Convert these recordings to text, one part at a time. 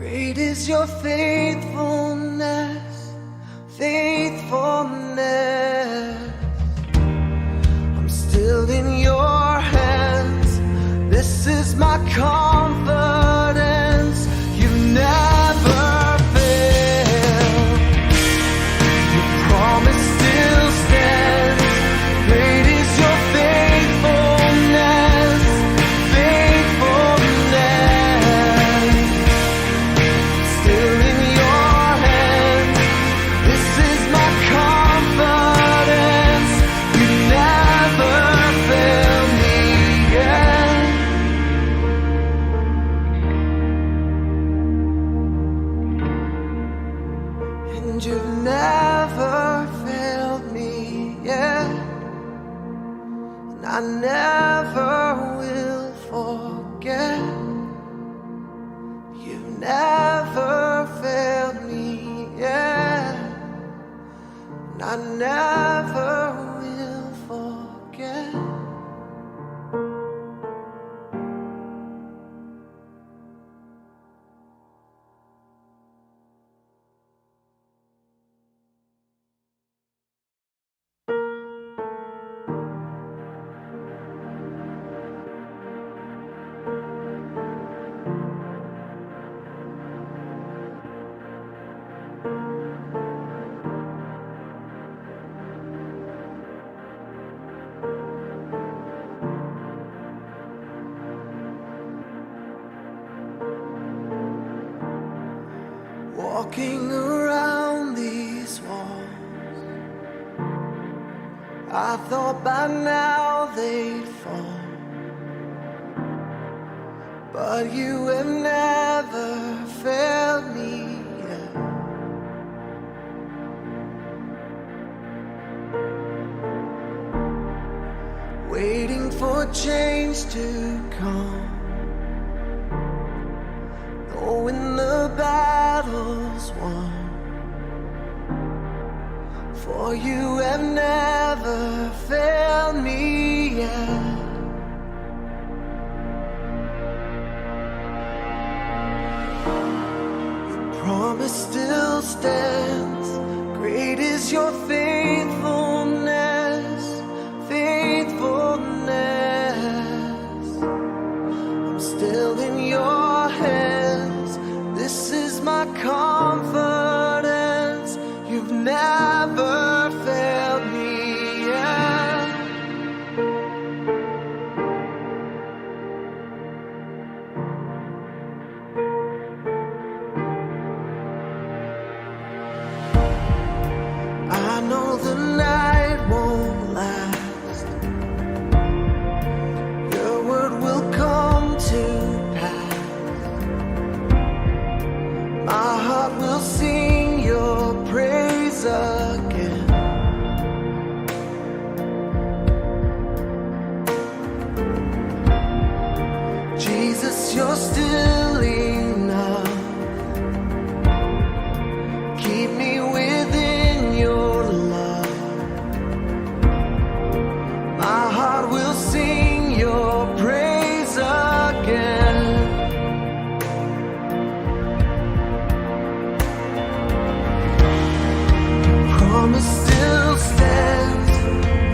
Great is your faithfulness, faithfulness. I'm still in your hands. This is my confidence. You never fail. Your promise still stands. Great is your faithfulness, faithfulness. Still in your hands. This is my confidence. You never fail me yet. And you've never failed me yet. And I never will forget. You've never failed me yet. And I never will forget. Walking around these walls, I thought by now they'd fall, but you have never failed me yet. Waiting for change to come, knowing the battle's won, for you have never failed me yet. Your promise still stands. Great is your faithfulness, faithfulness. I'm still in your hands. This is my confidence. You've never failed me yet. I know the night won't last. Your word will come to pass. My heart will sing your praise again. Jesus, you're still enough. Keep me within your love. My heart will sing your praise again. Promise still stands.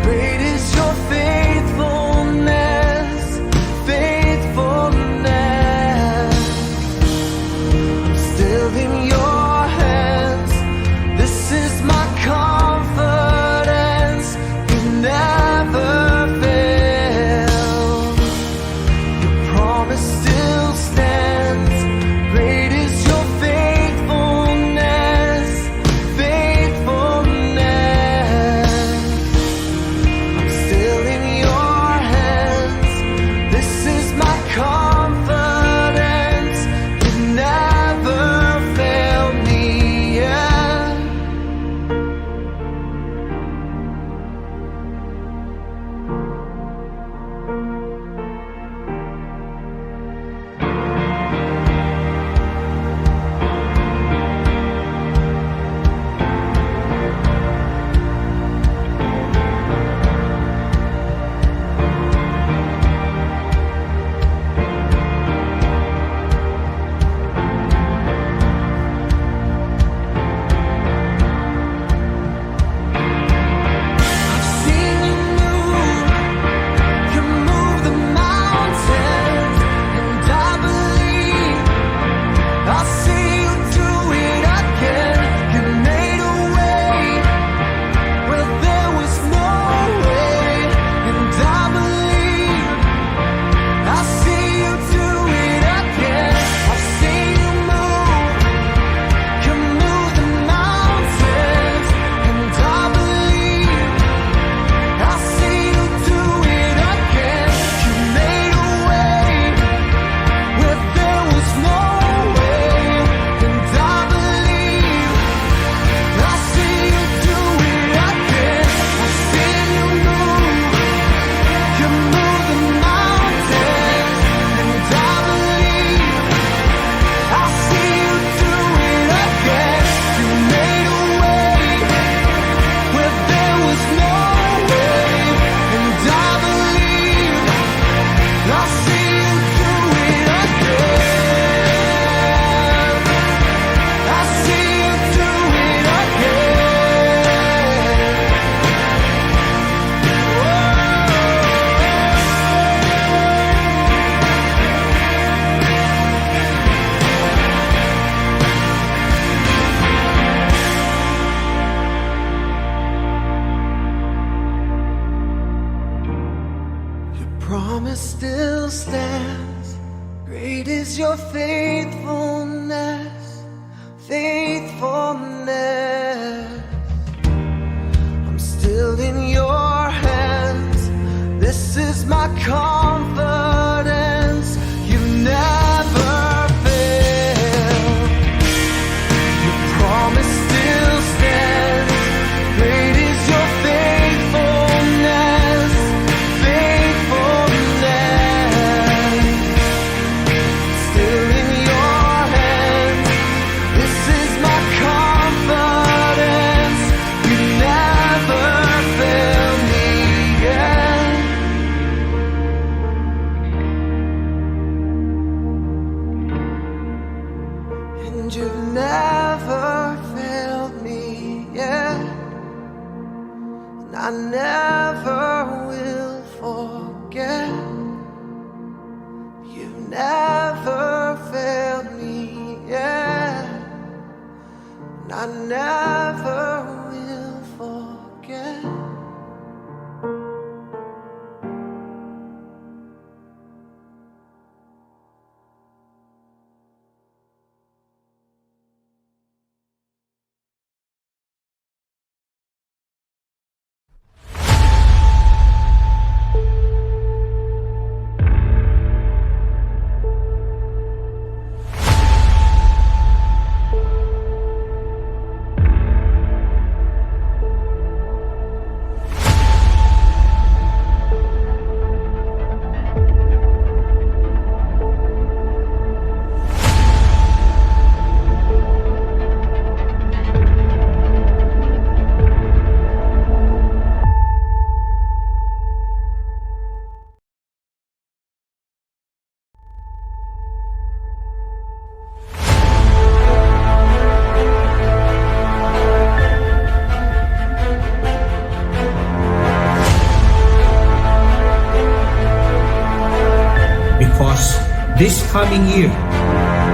Great is your faithfulness, faithfulness. I'm still in your hands. This is my confidence. You never fail. Your promise still stands. Great is your faithfulness, faithfulness. I'm still in your hands. This is my confidence. You never fail faithfulness, faithfulness. I'm still in your hands. This is my confidence. You never fail. Your promise still stands. Great is your faithfulness, faithfulness. Still in your hands. This is my confidence. You never fail me yet. And you've never failed me yet. And I never will forget. You've never failed me yet. And I never will forget. Because this coming year,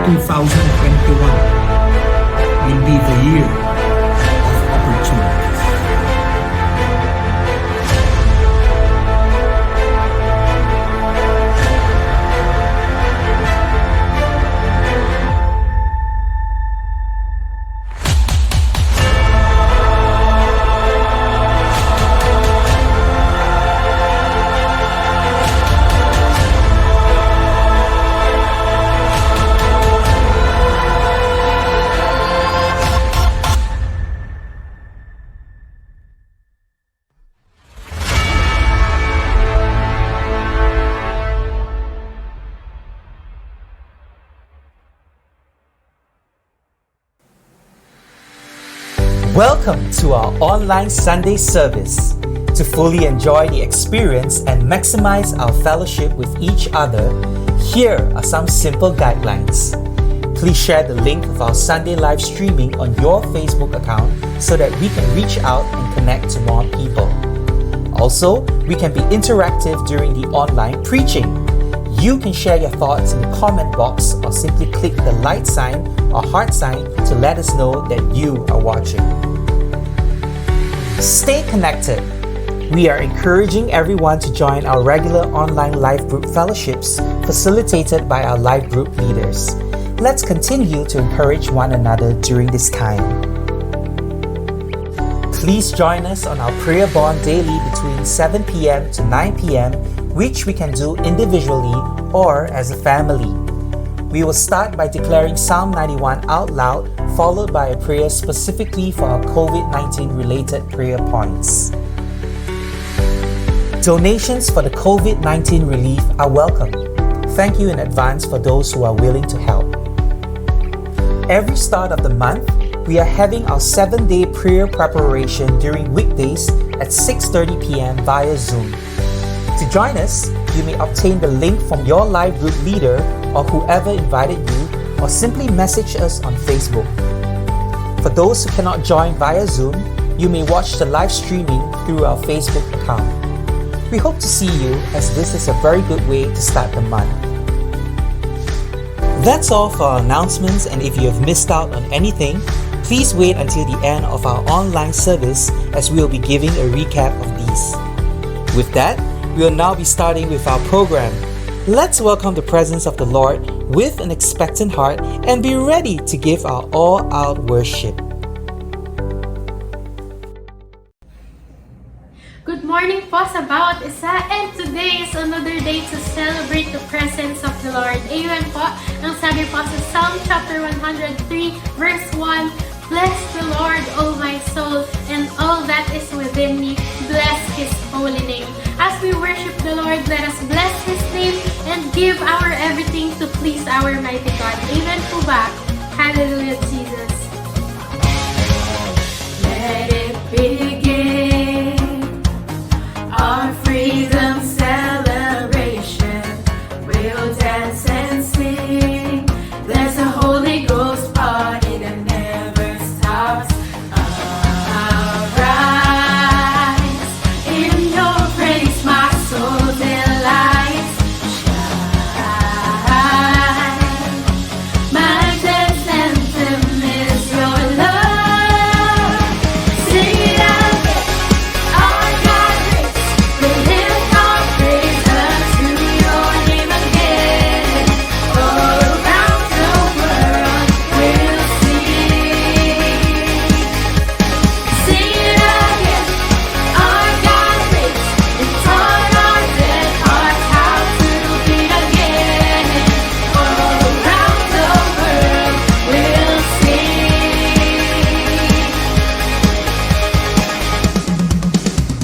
2021, will be the year of opportunities. Welcome to our online Sunday service. To fully enjoy the experience and maximize our fellowship with each other, here are some simple guidelines. Please share the link of our Sunday live streaming on your Facebook account so that we can reach out and connect to more people. Also, we can be interactive during the online preaching. You can share your thoughts in the comment box or simply click the like sign or heart sign to let us know that you are watching. Stay connected. We are encouraging everyone to join our regular online live group fellowships facilitated by our live group leaders. Let's continue to encourage one another during this time. Please join us on our prayer bond daily between 7 p.m. to 9 p.m., which we can do individually or as a family. We will start by declaring Psalm 91 out loud, followed by a prayer specifically for our COVID-19 related prayer points. Donations for the COVID-19 relief are welcome. Thank you in advance for those who are willing to help. Every start of the month, we are having our 7-day prayer preparation during weekdays at 6:30 p.m. via Zoom. To join us, you may obtain the link from your live group leader or whoever invited you, or simply message us on Facebook. For those who cannot join via Zoom, you may watch the live streaming through our Facebook account. We hope to see you, as this is a very good way to start the month. That's all for our announcements, and if you have missed out on anything, please wait until the end of our online service, as we will be giving a recap of these. With that, we will now be starting with our program. Let's welcome the presence of the Lord with an expectant heart and be ready to give our all-out worship. Good morning po sa bawat isa, and today is another day to celebrate the presence of the Lord. Amen po. Ang sabi po sa Psalm chapter 103 verse 1, Bless the Lord, O my soul, and all that is within me, bless His holy name. As we worship the Lord, let us bless His name and give our everything to please our mighty God. Amen po ba? Hallelujah, Jesus. Let it begin. Our freedom celebration, we'll dance and sing. There's a Holy Ghost party that never stops. Arise, in your praise my soul delights. Shine, my dance anthem is your love. Sing it out. Our God reigns. We lift our praise unto your name again. All around the world we'll sing. Sing it again. Our God reigns. We taught our dead hearts how to beat again. All around the world we'll sing.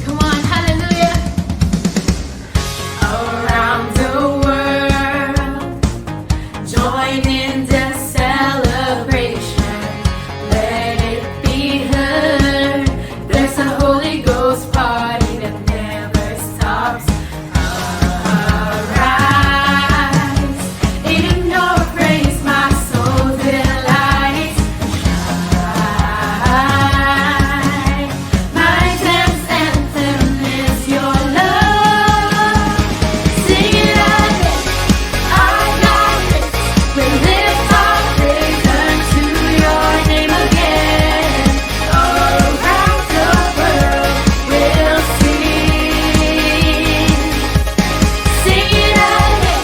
Come on, hallelujah. Around the world, join in the celebration. Let it be heard. There's a Holy Ghost party that never stops. Arise, in your praise my soul delights. Shine, my dance anthem is your love. Sing it again. Our God reigns. We lift our praise unto your name again. All around the world we'll sing. Sing it again.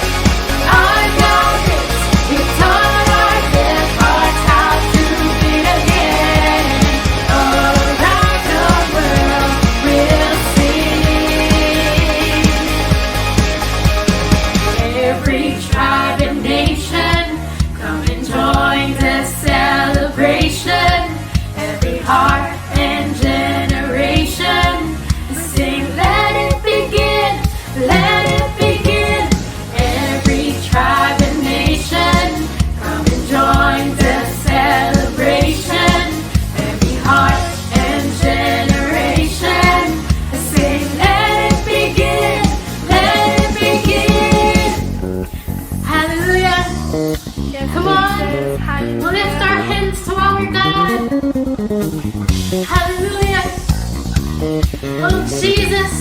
Our God reigns. We taught our dead hearts how to beat again. All around the world we'll sing. Every tribe and nation, come and join the celebration. Every heart and generation, sing, let it begin, let it begin. Every tribe and nation, come and join the celebration. Every heart and generation, sing, let it begin, let it begin. Hallelujah. Yeah, come on. We'll lift our hands to our God. Hallelujah. Oh, Jesus,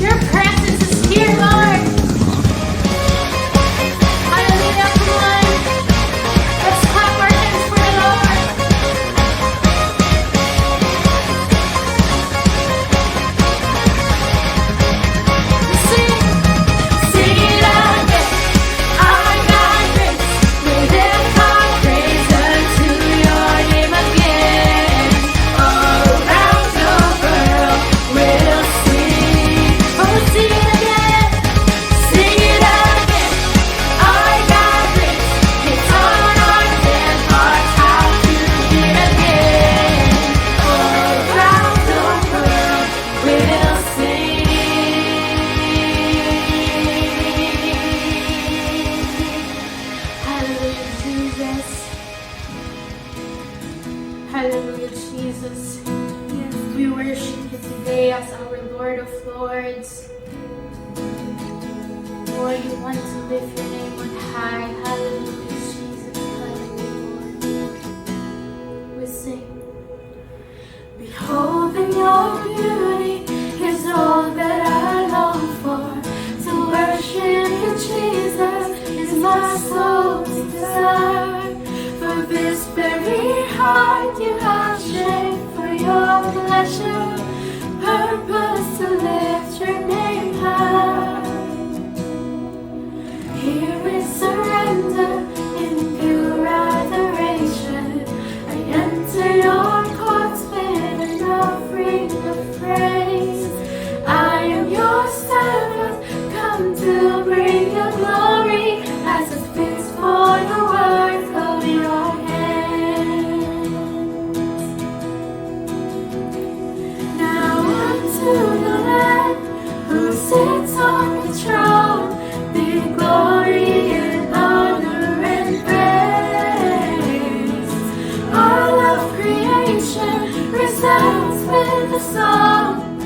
your presence is here, Lord. Hallelujah. Come on. Let's clap our hands for the Lord. Sing it again. Our God reigns. We lift our praise unto your name again. All around the world we'll sing. Oh, sing it again. Sing it again. Our God reigns. He taught our dead hearts how to beat again. All around the world we'll sing. Hallelujah, Jesus. Hallelujah, Jesus. Yes, we worship you today as our Lord of Lords. Lord, we want to lift your name on high. Hallelujah, Jesus. Hallelujah, Lord. We sing. Beholding your beauty is all that I long for. To worship you, Jesus, is my soul's desire. For this very heart you have shaped for your pleasure, purpose to lift your name high. with a song.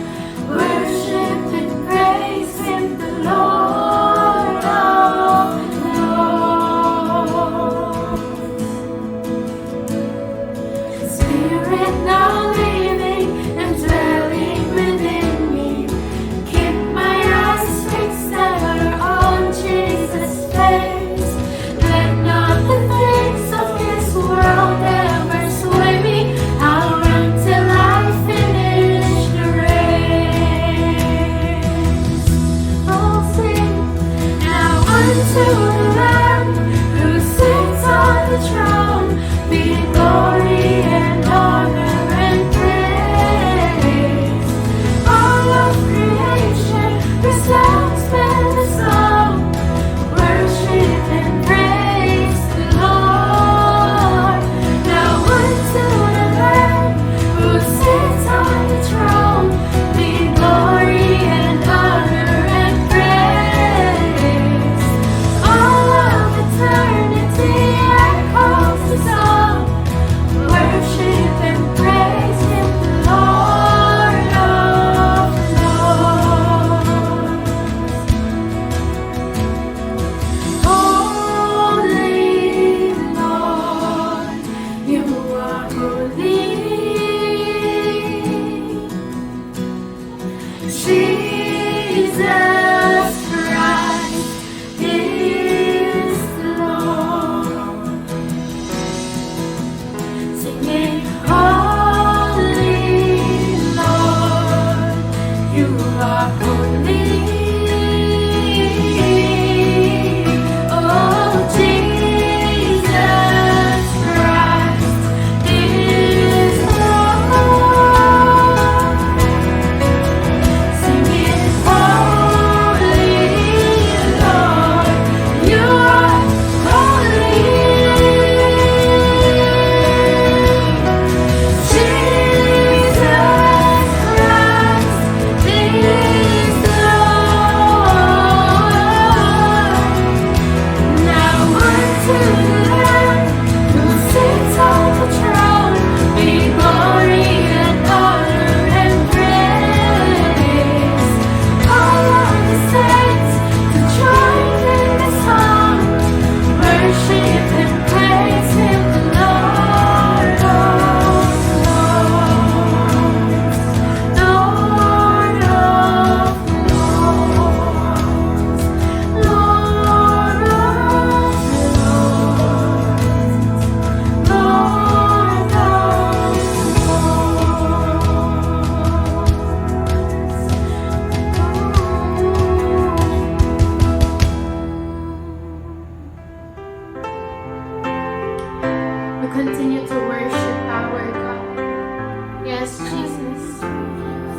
Worship and praise Him, the Lord of Lords. Spirit now living and dwelling within me. Keep my eyes fixed ever on Jesus' face. Let not the things of this world ever sway me. I'll run till I finish the race. I'll sing now unto the Lamb who sits on the throne. Be glory and honor and praise. All of creation resounds with the song. Worship and praise the Lord. Now unto the Lamb who sits on the throne. Be glory and honor and praise. All of eternity echoes the song. Worship and praise Him, the Lord of Lords. Holy Lord, You are holy. Jesus Christ is the Lord. Singing, Holy Lord, You are holy. Oh, Jesus Christ is Lord. Singing, Holy Lord, You are holy. Jesus Christ is Lord. Now unto the Lamb who sits on the throne be glory and honor and praise. All of the saints to join in the song. Worship and praise Him, the Lord of Lords. Lord of Lords. Lord of Lords. Lord We continue to worship our God. Yes, Jesus.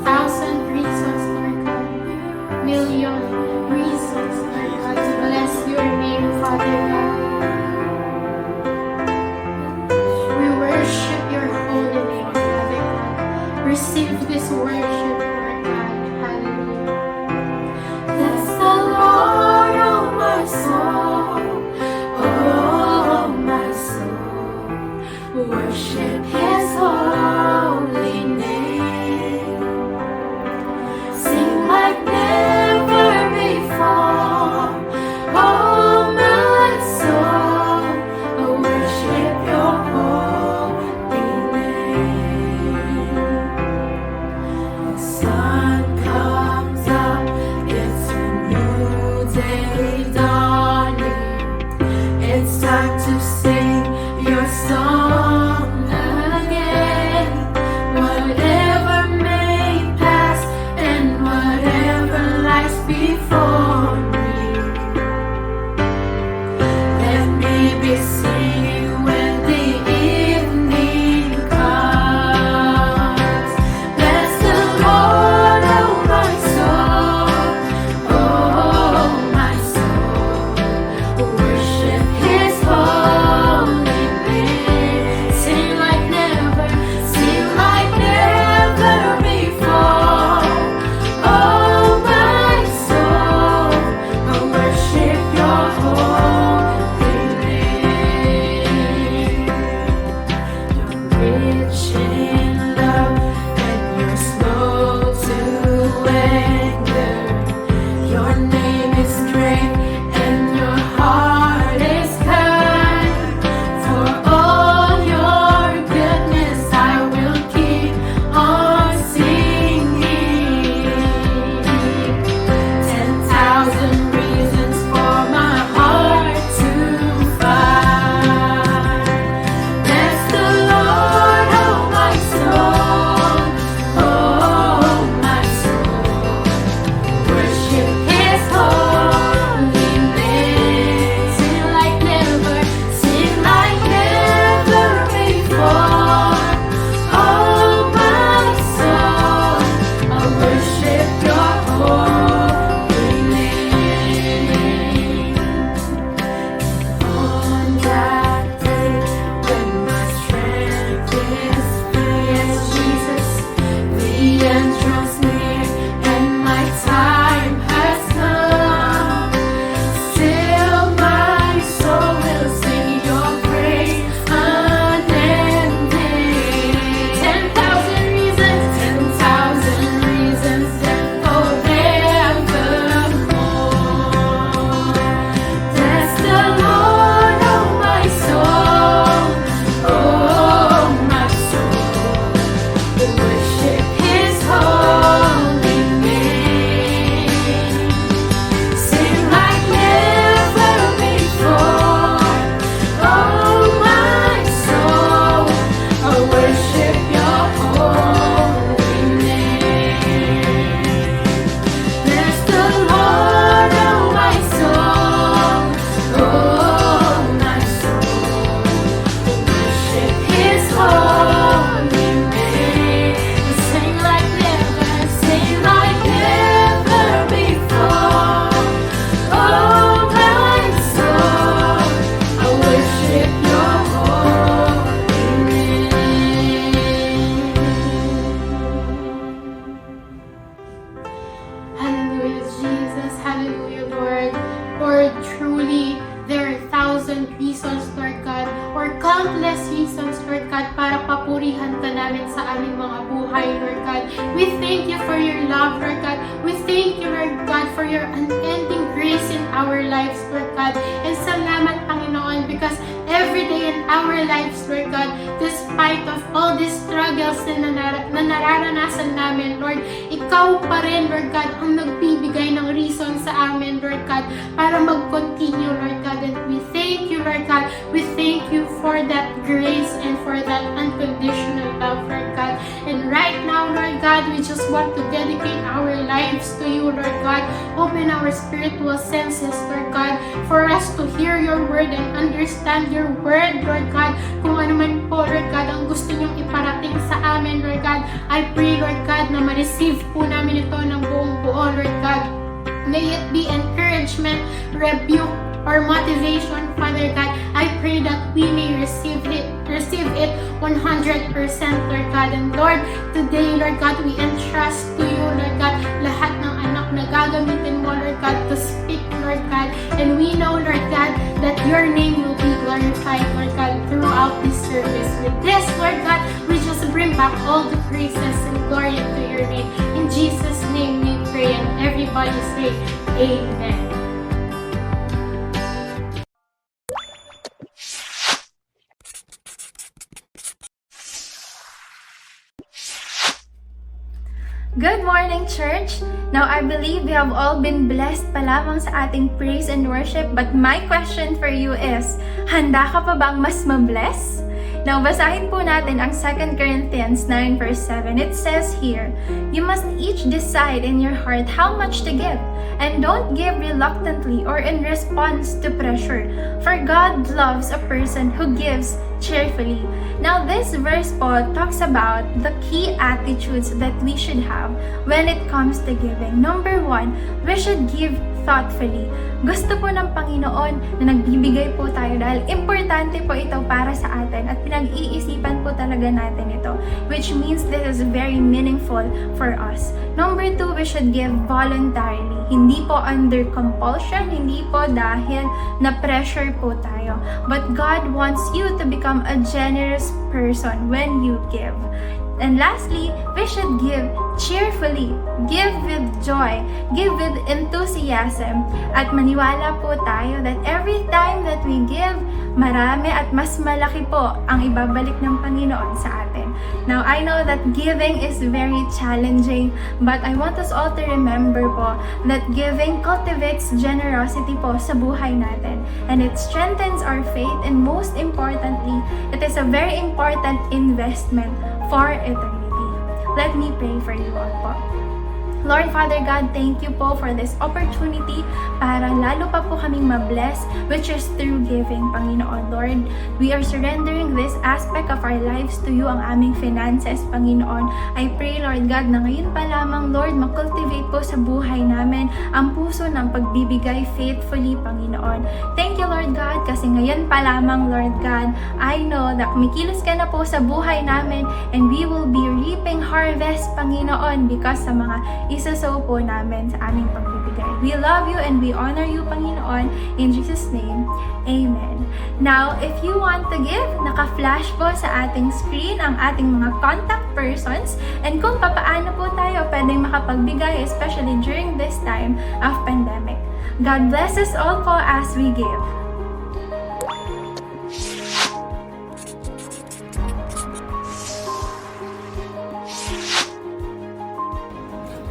Thousand reasons, Lord God. Million reasons, Lord God, to bless Your name, Father God. We worship Your holy name, Father God. Receive this worship, Lord God. Hallelujah. Bless the Lord, oh my soul. Oh, my soul. Worship His holy name. Sing like never before. Oh, my soul. Worship Your holy name. The sun comes up, it's a new day dawning. It's time to sing Your song again. buhay, Lord God. We thank you for your love, Lord God. We thank you, Lord God, for your unending grace in our lives, Lord God. And salamat, Panginoon, because every day in our lives, Lord God, despite of all these struggles na nararanasan namin, Lord, ikaw pa rin, Lord God, ang nagbibigay ng reason sa amin, Lord God, para mag-continue, Lord God. And we thank you, Lord God. We thank you for that grace and for that unconditional love, Lord God. And right now, Lord God, we just want to dedicate our lives to you, Lord God. Open our spiritual senses, Lord God, for us to hear your word and understand your word, Lord God. Kung ano man po, Lord God, ang gusto niyong iparating sa amin, Lord God, I pray, Lord God, na ma-receive po namin ito ng buong buo, Lord God. May it be encouragement, rebuke, or motivation, Father God. I pray that we may receive it 100%, Lord God. And Lord, today, Lord God, we entrust to you, Lord God, lahat ng anak na gagamitin mo, Lord God, to speak, Lord God. And we know, Lord God, that your name will be glorified, Lord God, throughout this service. With this, Lord God, we just bring back all the praises and glory to your name. In Jesus' name we pray, and everybody say, Amen. Good morning, church! Now, I believe we have all been blessed pa lamang sa ating praise and worship, but my question for you is, handa ka pa bang mas mabless? Now, basahin po natin ang 2 Corinthians 9 verse 7. It says here, you must each decide in your heart how much to give, and don't give reluctantly or in response to pressure, for God loves a person who gives cheerfully. Now, this verse po talks about the key attitudes that we should have when it comes to giving. Number 1, we should give thoughtfully. Gusto po ng Panginoon na nagbibigay po tayo dahil importante po ito para sa atin at pinag-iisipan po talaga natin ito, which means this is very meaningful for us. Number 2, we should give voluntarily. Hindi po under compulsion, hindi po dahil na pressure po tayo. But God wants you to become a generous person when you give. And lastly, we should give cheerfully, give with joy, give with enthusiasm, at maniwala po tayo that every time that we give, marami at mas malaki po ang ibabalik ng Panginoon sa atin. Now, I know that giving is very challenging, but I want us all to remember po that giving cultivates generosity po sa buhay natin. And it strengthens our faith, and most importantly, it is a very important investment for eternity. Let me pray for you all po. Lord Father God, thank you po for this opportunity para lalo pa po kaming mabless, which is through giving, Panginoon. Lord, we are surrendering this aspect of our lives to you, ang aming finances, Panginoon. I pray, Lord God, na ngayon pa lamang, Lord, makultivate po sa buhay namin ang puso ng pagbibigay faithfully, Panginoon. Thank you, Lord God, kasi ngayon pa lamang, Lord God, I know that kumikilos ka na po sa buhay namin, and we will be reaping harvest, Panginoon, because sa mga isasow po namin sa aming pagbibigay. We love you and we honor you, Panginoon. In Jesus' name, Amen. Now, if you want to give, naka-flash po sa ating screen ang ating mga contact persons and kung papaano po tayo pwedeng makapagbigay, especially during this time of pandemic. God bless us all po as we give.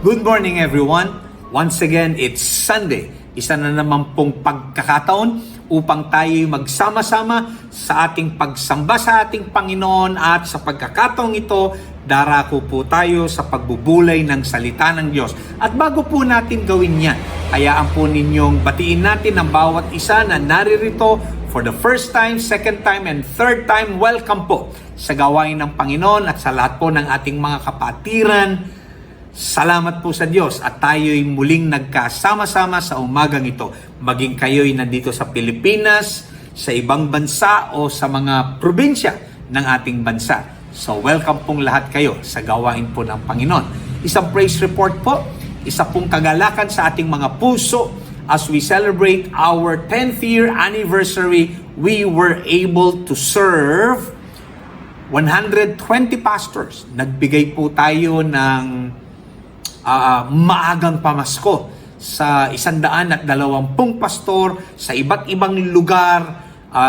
Good morning everyone! Once again, it's Sunday. Isa na naman pong pagkakataon upang tayo magsama-sama sa ating pagsamba sa ating Panginoon, at sa pagkakataong ito, darako po tayo sa pagbubulay ng salita ng Diyos. At bago po natin gawin yan, hayaan po ninyong batiin natin ang bawat isa na naririto for the first time, second time, and third time. Welcome po sa gawain ng Panginoon at sa lahat po ng ating mga kapatiran. Salamat po sa Diyos at tayo'y muling nagkasama-sama sa umagang ito. Maging kayo'y nandito sa Pilipinas, sa ibang bansa o sa mga probinsya ng ating bansa. So welcome pong lahat kayo sa gawain po ng Panginoon. Isang praise report po, isa pong kagalakan sa ating mga puso as we celebrate our 10th year anniversary. We were able to serve 120 pastors. Nagbigay po tayo ng maagang pamasko sa 120 pastor sa iba't ibang lugar,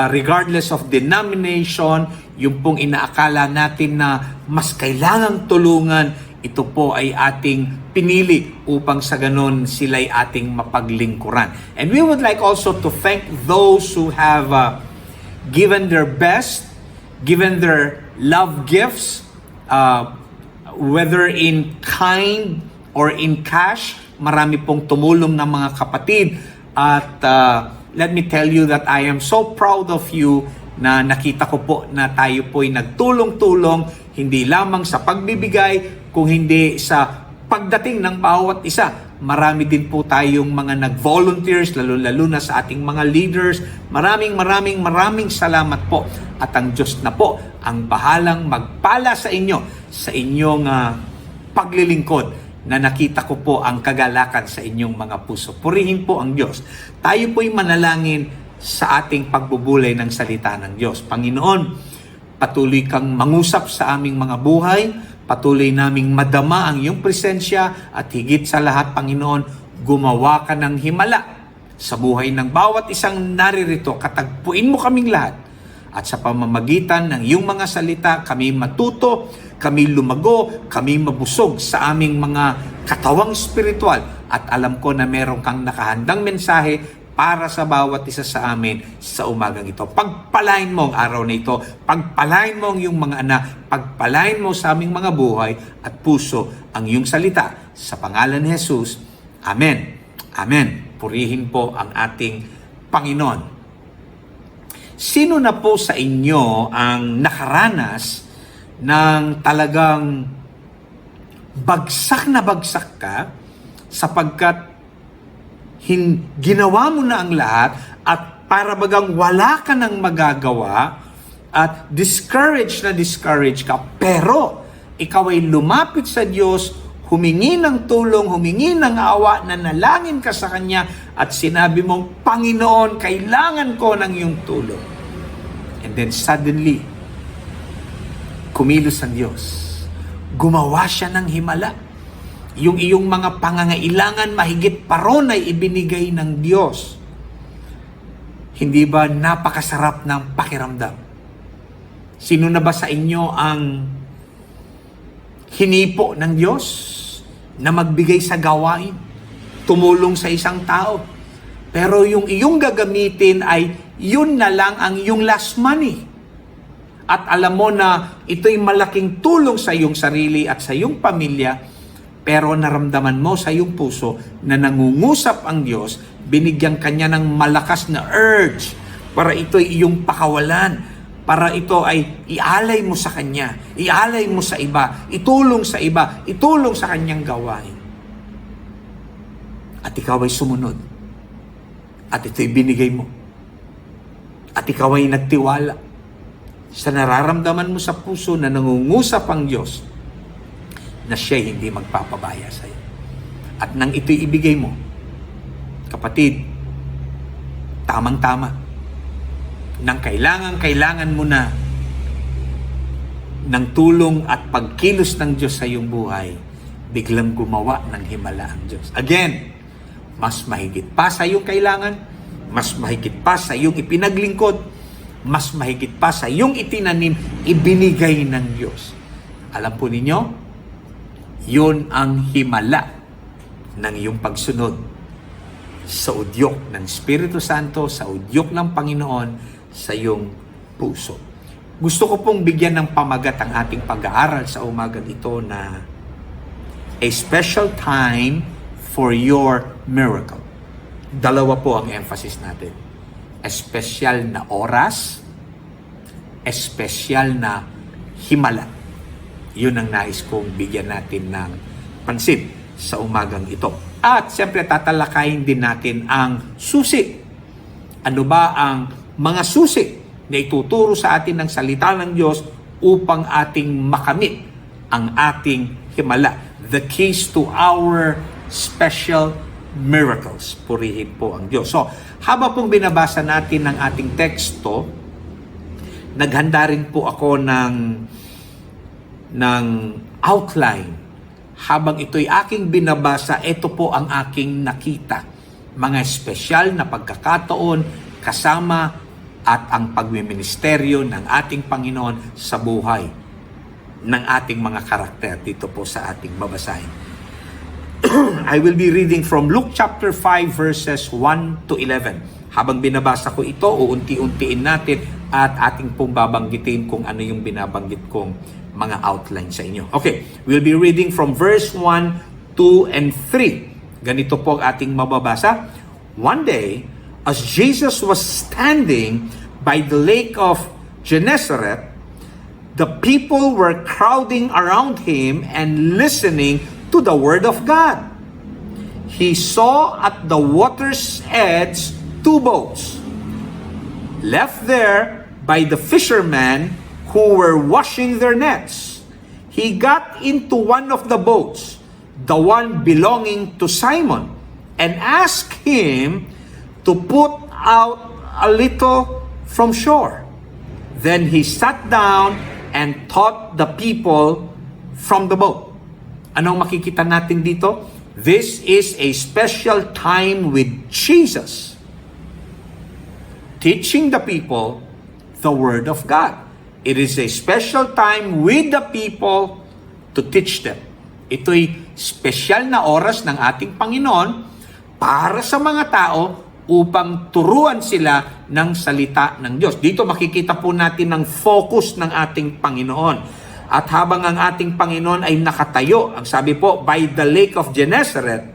regardless of denomination. Yung pong inaakala natin na mas kailangang tulungan, ito po ay ating pinili upang sa ganon sila'y ating mapaglingkuran. And we would like also to thank those who have given their best, given their love gifts, whether in kind or in cash. Marami pong tumulong ng mga kapatid. At let me tell you that I am so proud of you na nakita ko po na tayo po'y nagtulong-tulong, hindi lamang sa pagbibigay, kung hindi sa pagdating ng bawat isa. Marami din po tayong mga nag-volunteers, lalo-lalo na sa ating mga leaders. Maraming salamat po. At ang Diyos na po ang bahalang magpala sa inyo sa inyong paglilingkod, na nakita ko po ang kagalakan sa inyong mga puso. Purihin po ang Diyos. Tayo po'y manalangin sa ating pagbubulay ng salita ng Diyos. Panginoon, patuloy kang mangusap sa aming mga buhay, patuloy naming madama ang iyong presensya, at higit sa lahat, Panginoon, gumawa ka ng himala sa buhay ng bawat isang naririto. Katagpuin mo kaming lahat. At sa pamamagitan ng iyong mga salita, kami matuto, kami lumago, kami mabusog sa aming mga katawang spiritual. At alam ko na meron kang nakahandang mensahe para sa bawat isa sa amin sa umagang ito. Pagpalain mo ang araw na ito, pagpalain mo ang iyong mga anak, pagpalain mo sa aming mga buhay at puso ang iyong salita. Sa pangalan ni Jesus, Amen. Amen. Purihin po ang ating Panginoon. Sino na po sa inyo ang nakaranas ng talagang bagsak na bagsak ka sapagkat ginawa mo na ang lahat at para bagang wala ka nang magagawa at discouraged ka, pero ikaw ay lumapit sa Diyos, humingi ng tulong, humingi ng awa, nanalangin ka sa Kanya at sinabi mong, Panginoon, kailangan ko ng iyong tulong. And then suddenly, kumilos ang Diyos. Gumawa siya ng himala. Yung iyong mga pangangailangan mahigit pa ron ay ibinigay ng Diyos. Hindi ba napakasarap ng pakiramdam? Sino na ba sa inyo ang hinipo ng Diyos na magbigay sa gawain, tumulong sa isang tao, pero yung iyong gagamitin ay yun na lang ang iyong last money? At alam mo na ito'y malaking tulong sa iyong sarili at sa iyong pamilya, pero naramdaman mo sa iyong puso na nangungusap ang Diyos, binigyan Kanya ng malakas na urge para ito'y iyong pakawalan, para ito ay ialay mo sa Kanya, ialay mo sa iba, itulong sa Kanyang gawain. At ikaw ay sumunod. At ito'y binigay mo. At ikaw ay nagtiwala sa nararamdaman mo sa puso na nangungusap ang Diyos na siya'y hindi magpapabaya sa iyo. At nang ito'y ibigay mo, kapatid, tamang-tama, nang kailangan mo na ng tulong at pagkilos ng Diyos sa iyong buhay, biglang gumawa ng himala ang Diyos. Again, mas mahigit pa sa iyong kailangan, mas mahigit pa sa iyong ipinaglingkod, mas mahigit pa sa iyong itinanim, ibinigay ng Diyos. Alam po ninyo, yun ang himala ng iyong pagsunod sa udyok ng Espiritu Santo, sa udyok ng Panginoon, sa iyong puso. Gusto ko pong bigyan ng pamagat ang ating pag-aaral sa umagang ito na a special time for your miracle. Dalawa po ang emphasis natin. Espesyal na oras, espesyal na himala. Yun ang nais kong bigyan natin ng pansin sa umagang ito. At siyempre tatalakayin din natin ang susi. Ano ba ang mga susi na ituturo sa atin ng salita ng Diyos upang ating makamit ang ating himala? The keys to our special miracles. Purihin po ang Diyos. So, habang pong binabasa natin ng ating teksto, naghanda rin po ako ng outline. Habang ito'y aking binabasa, ito po ang aking nakita. Mga espesyal na pagkakataon kasama at ang pagmiministeryo ng ating Panginoon sa buhay ng ating mga karakter dito po sa ating babasahin. I will be reading from Luke chapter 5 verses 1 to 11. Habang binabasa ko ito, uunti-untiin natin at ating pong babanggitin kung ano yung binabanggit kong mga outline sa inyo. Okay, we'll be reading from verse 1, 2, and 3. Ganito po ang ating mababasa. One day, as Jesus was standing by the lake of Gennesaret, the people were crowding around him and listening to the word of God. He saw at the water's edge 2 boats, left there by the fishermen who were washing their nets. He got into one of the boats, the one belonging to Simon, and asked him to put out a little from shore. Then he sat down and taught the people from the boat. Anong makikita natin dito? This is a special time with Jesus, teaching the people the Word of God. It is a special time with the people to teach them. Ito'y special na oras ng ating Panginoon para sa mga tao upang turuan sila ng salita ng Diyos. Dito makikita po natin ang focus ng ating Panginoon. At habang ang ating Panginoon ay nakatayo, ang sabi po, by the lake of Gennesaret,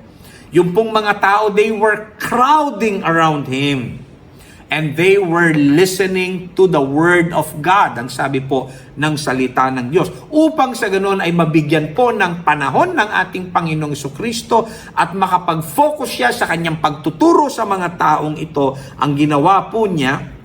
yung pong mga tao, they were crowding around Him. And they were listening to the Word of God, ang sabi po ng salita ng Diyos. Upang sa ganoon ay mabigyan po ng panahon ng ating Panginoong Jesucristo at makapag-focus siya sa kanyang pagtuturo sa mga taong ito. Ang ginawa po niya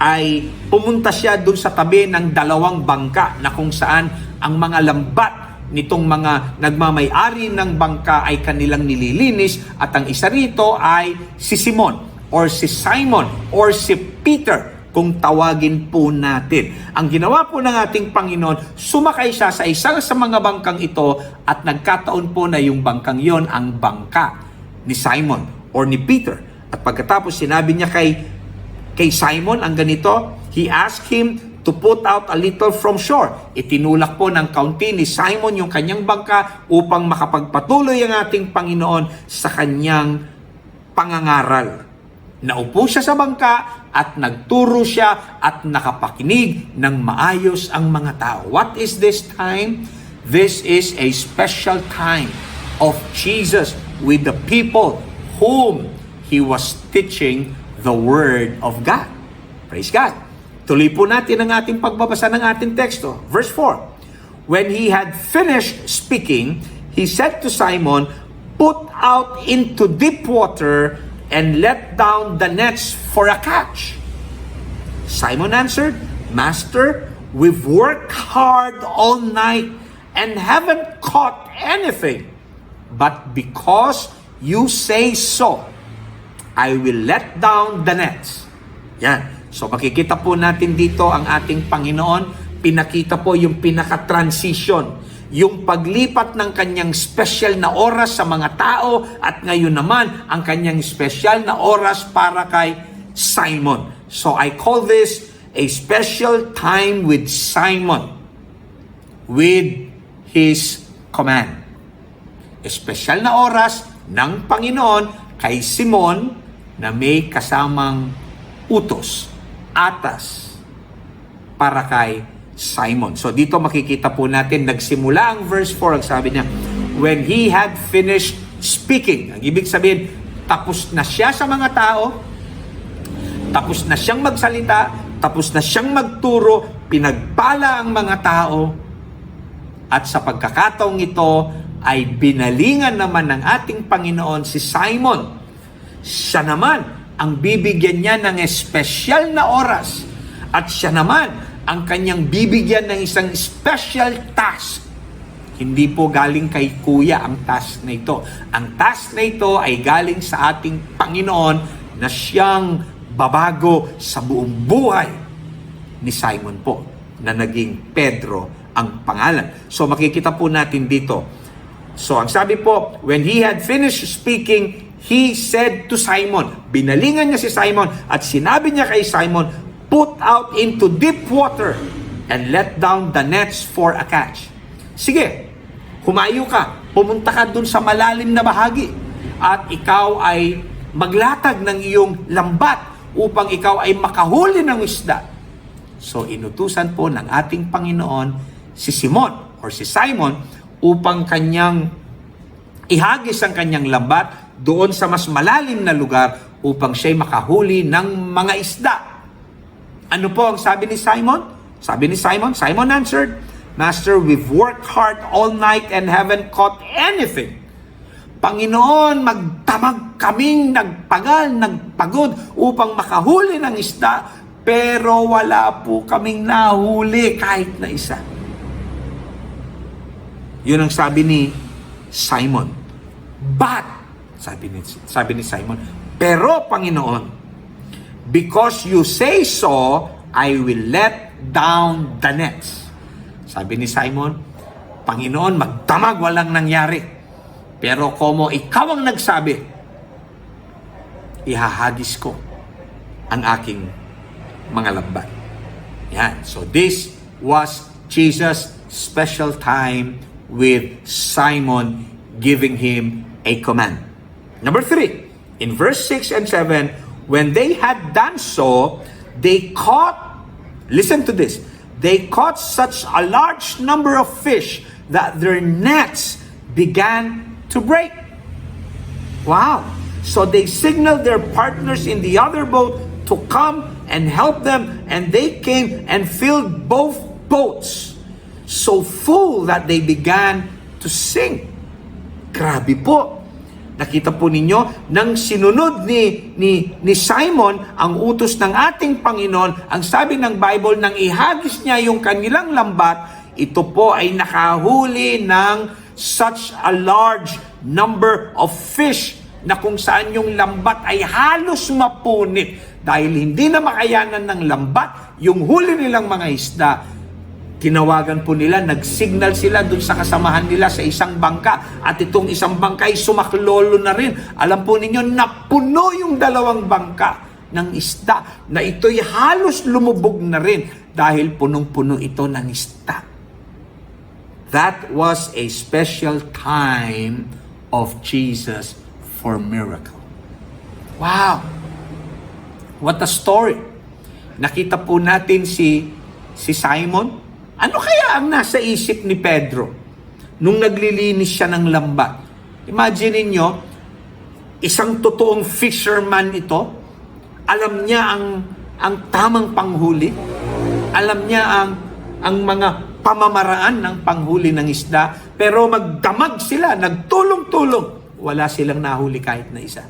ay pumunta siya doon sa tabi ng 2 bangka na kung saan ang mga lambat nitong mga nagmamay-ari ng bangka ay kanilang nililinis at ang isa rito ay si Simon or si Simon or si Peter kung tawagin po natin. Ang ginawa po ng ating Panginoon, sumakay siya sa isang sa mga bangkang ito at nagkataon po na yung bangkang yon ang bangka ni Simon or ni Peter. At pagkatapos sinabi niya kay Simon ang ganito, he asked him to put out a little from shore. Itinulak po ng kaunti ni Simon yung kanyang bangka upang makapagpatuloy ang ating Panginoon sa kanyang pangangaral. Naupo siya sa bangka at nagturo siya at nakapakinig ng maayos ang mga tao. What is this time? This is a special time of Jesus with the people whom He was teaching the Word of God. Praise God. Tuloy po natin ang ating pagbabasa ng ating teksto. Verse 4. When He had finished speaking, He said to Simon, "Put out into deep water and let down the nets for a catch." Simon answered, "Master, we've worked hard all night and haven't caught anything. But because you say so, I will let down the nets." Yan. So makikita po natin dito ang ating Panginoon, pinakita po yung pinaka-transition, yung paglipat ng kanyang special na oras sa mga tao at ngayon naman ang kanyang special na oras para kay Simon. So I call this a special time with Simon with His command. Espesyal na oras ng Panginoon kay Simon na may kasamang utos, atas para kay Simon. So dito makikita po natin, nagsimula ang verse 4, ang sabi niya, when He had finished speaking. Ang ibig sabihin, tapos na siya sa mga tao, tapos na siyang magsalita, tapos na siyang magturo, pinagpala ang mga tao, at sa pagkakataong ito ay binalingan naman ng ating Panginoon si Simon. Siya naman ang bibigyan niya ng espesyal na oras at siya naman ang kanyang bibigyan ng isang special task. Hindi po galing kay Kuya ang task na ito. Ang task na ito ay galing sa ating Panginoon na siyang babago sa buong buhay ni Simon po na naging Pedro ang pangalan. So makikita po natin dito. So ang sabi po, when he had finished speaking, he said to Simon, binalingan niya si Simon at sinabi niya kay Simon, put out into deep water and let down the nets for a catch. Sige, humayo ka, pumunta ka dun sa malalim na bahagi at ikaw ay maglatag ng iyong lambat upang ikaw ay makahuli ng isda. So inutusan po ng ating Panginoon si Simon or si Simon upang kanyang ihagis ang kanyang lambat doon sa mas malalim na lugar upang siya'y makahuli ng mga isda. Ano po ang sabi ni Simon? Sabi ni Simon, Simon answered, Master, we've worked hard all night and haven't caught anything. Panginoon, magtamag kaming nagpagod upang makahuli ng isda, pero wala po kaming nahuli kahit na isa. Yun ang sabi ni Simon. But, sabi ni Simon, pero Panginoon, because you say so, I will let down the nets. Sabi ni Simon, Panginoon, magdamag walang nangyari. Pero como ikaw ang nagsabi, ihahagis ko ang aking mga lambat. Yan. So this was Jesus' special time with Simon giving him a command. Number 3, in verse 6 and 7, when they had done so, they caught, listen to this, they caught such a large number of fish that their nets began to break. Wow. So they signaled their partners in the other boat to come and help them, and they came and filled both boats so full that they began to sink. Grabe po. Nakita po ninyo, nang sinunod ni Simon ang utos ng ating Panginoon, ang sabi ng Bible, nang ihagis niya yung kanilang lambat, ito po ay nakahuli ng such a large number of fish na kung saan yung lambat ay halos mapunit dahil hindi na makayanan ng lambat yung huli nilang mga isda. Tinawagan po nila, nag-signal sila dun sa kasamahan nila sa isang bangka at itong isang bangka ay sumaklolo na rin. Alam po ninyo, napuno yung dalawang bangka ng isda na ito'y halos lumubog na rin dahil punong-puno ito ng isda. That was a special time of Jesus for miracle. Wow! What a story! Nakita po natin si Simon. Ano kaya ang nasa isip ni Pedro nung naglilinis siya ng lambat? Imagine niyo, isang totoong fisherman ito. Alam niya ang tamang panghuli. Alam niya ang mga pamamaraan ng panghuli ng isda, pero magdamag sila, nagtulong-tulong. Wala silang nahuli kahit na isa.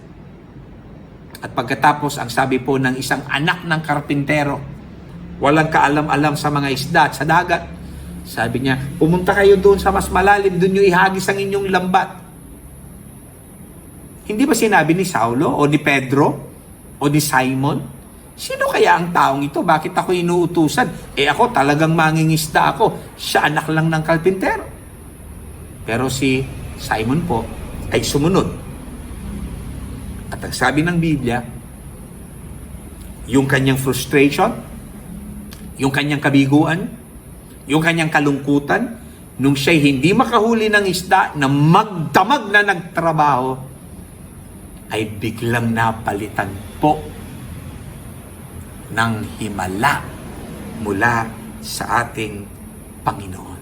At pagkatapos, ang sabi po ng isang anak ng karpintero, walang kaalam-alam sa mga isda at sa dagat. Sabi niya, pumunta kayo doon sa mas malalim, doon nyo ihagis ang inyong lambat. Hindi ba sinabi ni Saulo o ni Pedro o ni Simon? Sino kaya ang taong ito? Bakit ako inuutusan? Ako talagang mangingisda ako. Siya anak lang ng karpintero. Pero si Simon po ay sumunod. At ang sabi ng Biblia, yung kanyang frustration, yung kanyang kabiguan, yung kanyang kalungkutan, nung siya'y hindi makahuli ng isda na magdamag na nagtrabaho, ay biglang napalitan po ng himala mula sa ating Panginoon.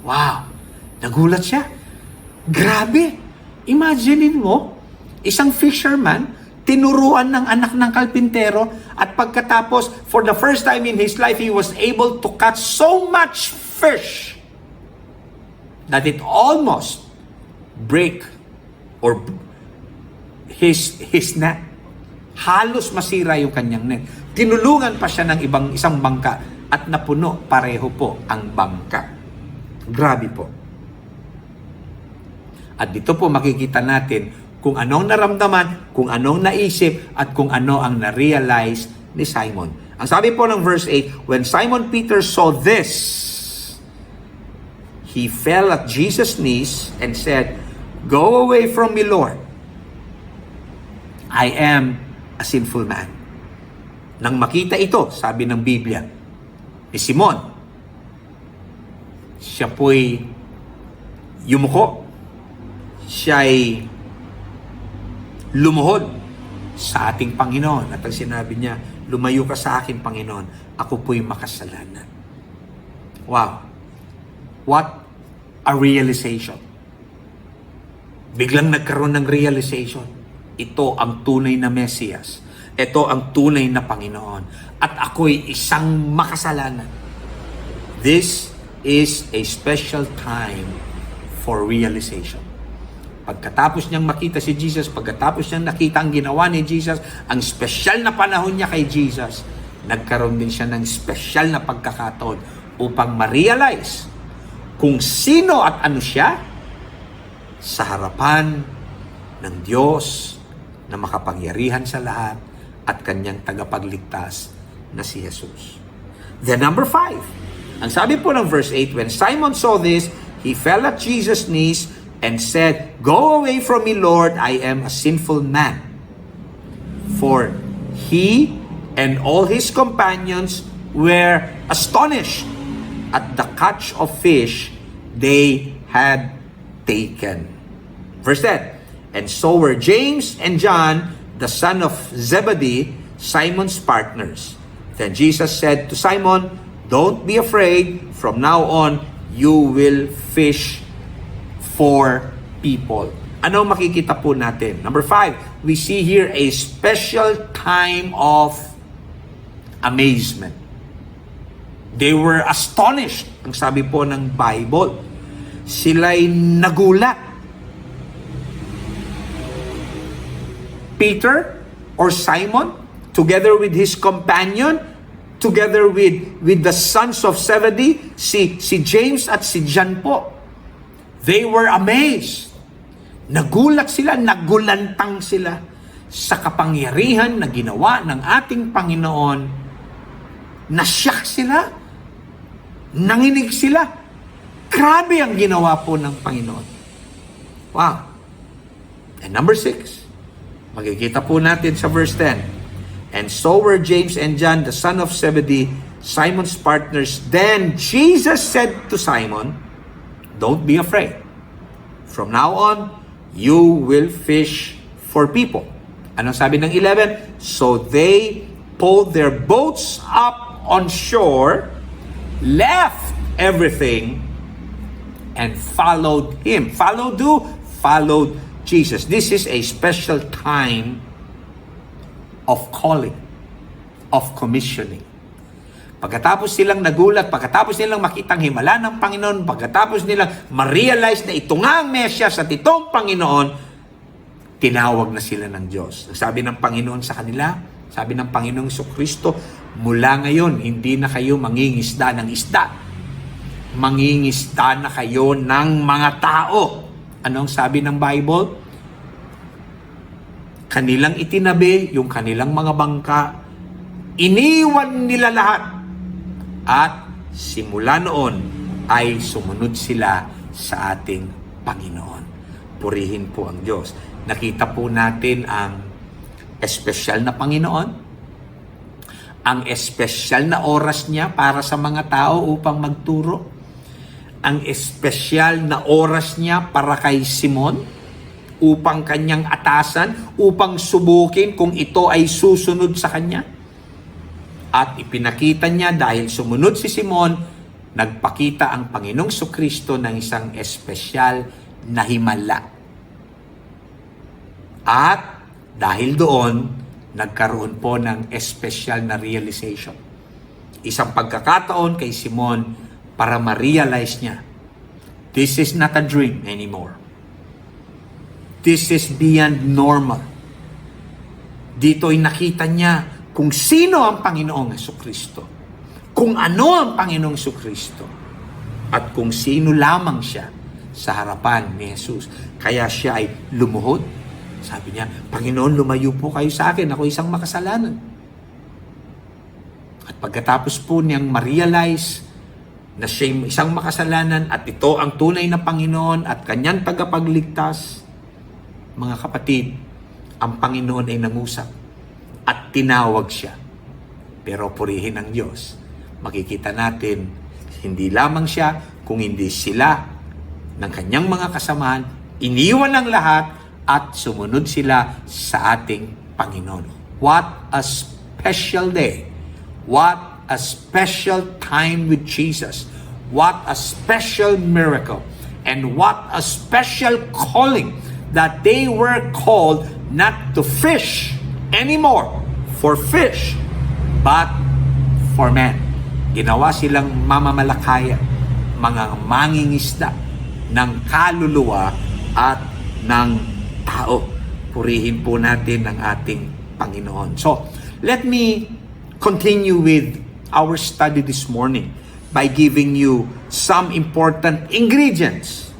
Wow! Nagulat siya. Grabe! Imagine mo, isang fisherman, tinuruan ng anak ng kalpintero, at pagkatapos, for the first time in his life, he was able to catch so much fish that it almost break or his net. Halos masira yung kanyang net. Tinulungan pa siya ng isang bangka at napuno pareho po ang bangka. Grabe po. At dito po makikita natin kung anong naramdaman, kung anong naisip, at kung ano ang na-realize ni Simon. Ang sabi po ng verse 8, when Simon Peter saw this, he fell at Jesus' knees and said, "Go away from me, Lord. I am a sinful man." Nang makita ito, sabi ng Biblia, ni Simon, siya po'y yumuko. Siya'y lumuhod sa ating Panginoon. At ang sinabi niya, lumayo ka sa akin, Panginoon. Ako po'y makasalanan. Wow. What a realization. Biglang nagkaroon ng realization. Ito ang tunay na Mesiyas. Ito ang tunay na Panginoon. At ako'y isang makasalanan. This is a special time for realization. Pagkatapos niyang makita si Jesus, pagkatapos niyang nakita ang ginawa ni Jesus, ang special na panahon niya kay Jesus, nagkaroon din siya ng special na pagkakataon upang ma-realize kung sino at ano siya sa harapan ng Diyos na makapangyarihan sa lahat at kanyang tagapagligtas na si Jesus. Then number 5, ang sabi po ng verse 8, when Simon saw this, he fell at Jesus' knees and said, "Go away from me, Lord, I am a sinful man." For he and all his companions were astonished at the catch of fish they had taken. Verse 10, and so were James and John, the son of Zebedee, Simon's partners. Then Jesus said to Simon, "Don't be afraid. From now on, you will fish for people." Ano makikita po natin? Number 5, we see here a special time of amazement. They were astonished. Ang sabi po ng Bible, sila'y nagulat. Peter or Simon, together with his companion, together with the sons of Zebedee, si James at si John po, they were amazed. Nagulat sila, nagulantang sila sa kapangyarihan na ginawa ng ating Panginoon. Nasyak sila, nanginig sila. Grabe ang ginawa po ng Panginoon. Wow. And number 6, makikita po natin sa verse 10. And so were James and John, the son of Zebedee, Simon's partners. Then Jesus said to Simon, "Don't be afraid. From now on, you will fish for people." Ano sabi ng 11? So they pulled their boats up on shore, left everything, and followed him. Followed who? Followed Jesus. This is a special time of calling, of commissioning. Pagkatapos silang nagulat, pagkatapos nilang makitang himala ng Panginoon, pagkatapos nilang ma-realize na ito nga ang Mesyas at itong Panginoon, tinawag na sila ng Diyos. Sabi ng Panginoon sa kanila, sabi ng Panginoong Jesucristo, mula ngayon, hindi na kayo mangingisda ng isda. Mangingisda na kayo ng mga tao. Anong sabi ng Bible? Kanilang itinabi yung kanilang mga bangka, iniwan nila lahat, at simula noon ay sumunod sila sa ating Panginoon. Purihin po ang Diyos. Nakita po natin ang espesyal na Panginoon, ang espesyal na oras niya para sa mga tao upang magturo, ang espesyal na oras niya para kay Simon upang kanyang atasan, upang subukin kung ito ay susunod sa kanya. At ipinakita niya dahil sumunod si Simon, nagpakita ang Panginoong Jesucristo ng isang espesyal na himala. At dahil doon, nagkaroon po ng espesyal na realization. Isang pagkakataon kay Simon para ma-realize niya, this is not a dream anymore. This is beyond normal. Dito ay nakita niya kung sino ang Panginoong Jesucristo, kung ano ang Panginoong Jesucristo, at kung sino lamang siya sa harapan ni Jesus. Kaya siya ay lumuhod. Sabi niya, "Panginoon, lumayo po kayo sa akin. Ako isang makasalanan." Pagkatapos po niyang ma-realize na siya isang makasalanan at ito ang tunay na Panginoon at kanyang tagapagligtas, mga kapatid, ang Panginoon ay nangusap at tinawag siya. Pero purihin ang Diyos. Makikita natin, hindi lamang siya, kung hindi sila ng kanyang mga kasamahan, iniwan ang lahat at sumunod sila sa ating Panginoon. What a special day. What a special time with Jesus. What a special miracle. And what a special calling that they were called not to fish anymore for fish, but for men. Ginawa silang mamamalakaya, mga mangingisda ng kaluluwa at ng tao. Purihin po natin ang ating Panginoon. So, let me continue with our study this morning by giving you some important ingredients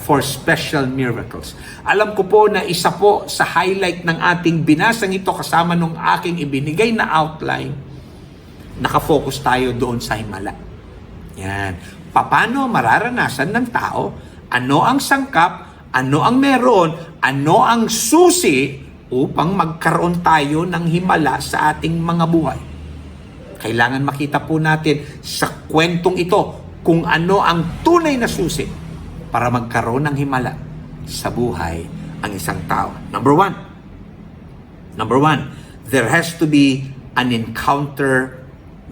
for special miracles. Alam ko po na isa po sa highlight ng ating binasang ito kasama nung aking ibinigay na outline, nakafocus tayo doon sa himala. Yan. Paano mararanasan ng tao? Ano ang sangkap? Ano ang meron? Ano ang susi upang magkaroon tayo ng himala sa ating mga buhay? Kailangan makita po natin sa kwentong ito kung ano ang tunay na susi para magkaroon ng himala sa buhay ang isang tao. Number one, there has to be an encounter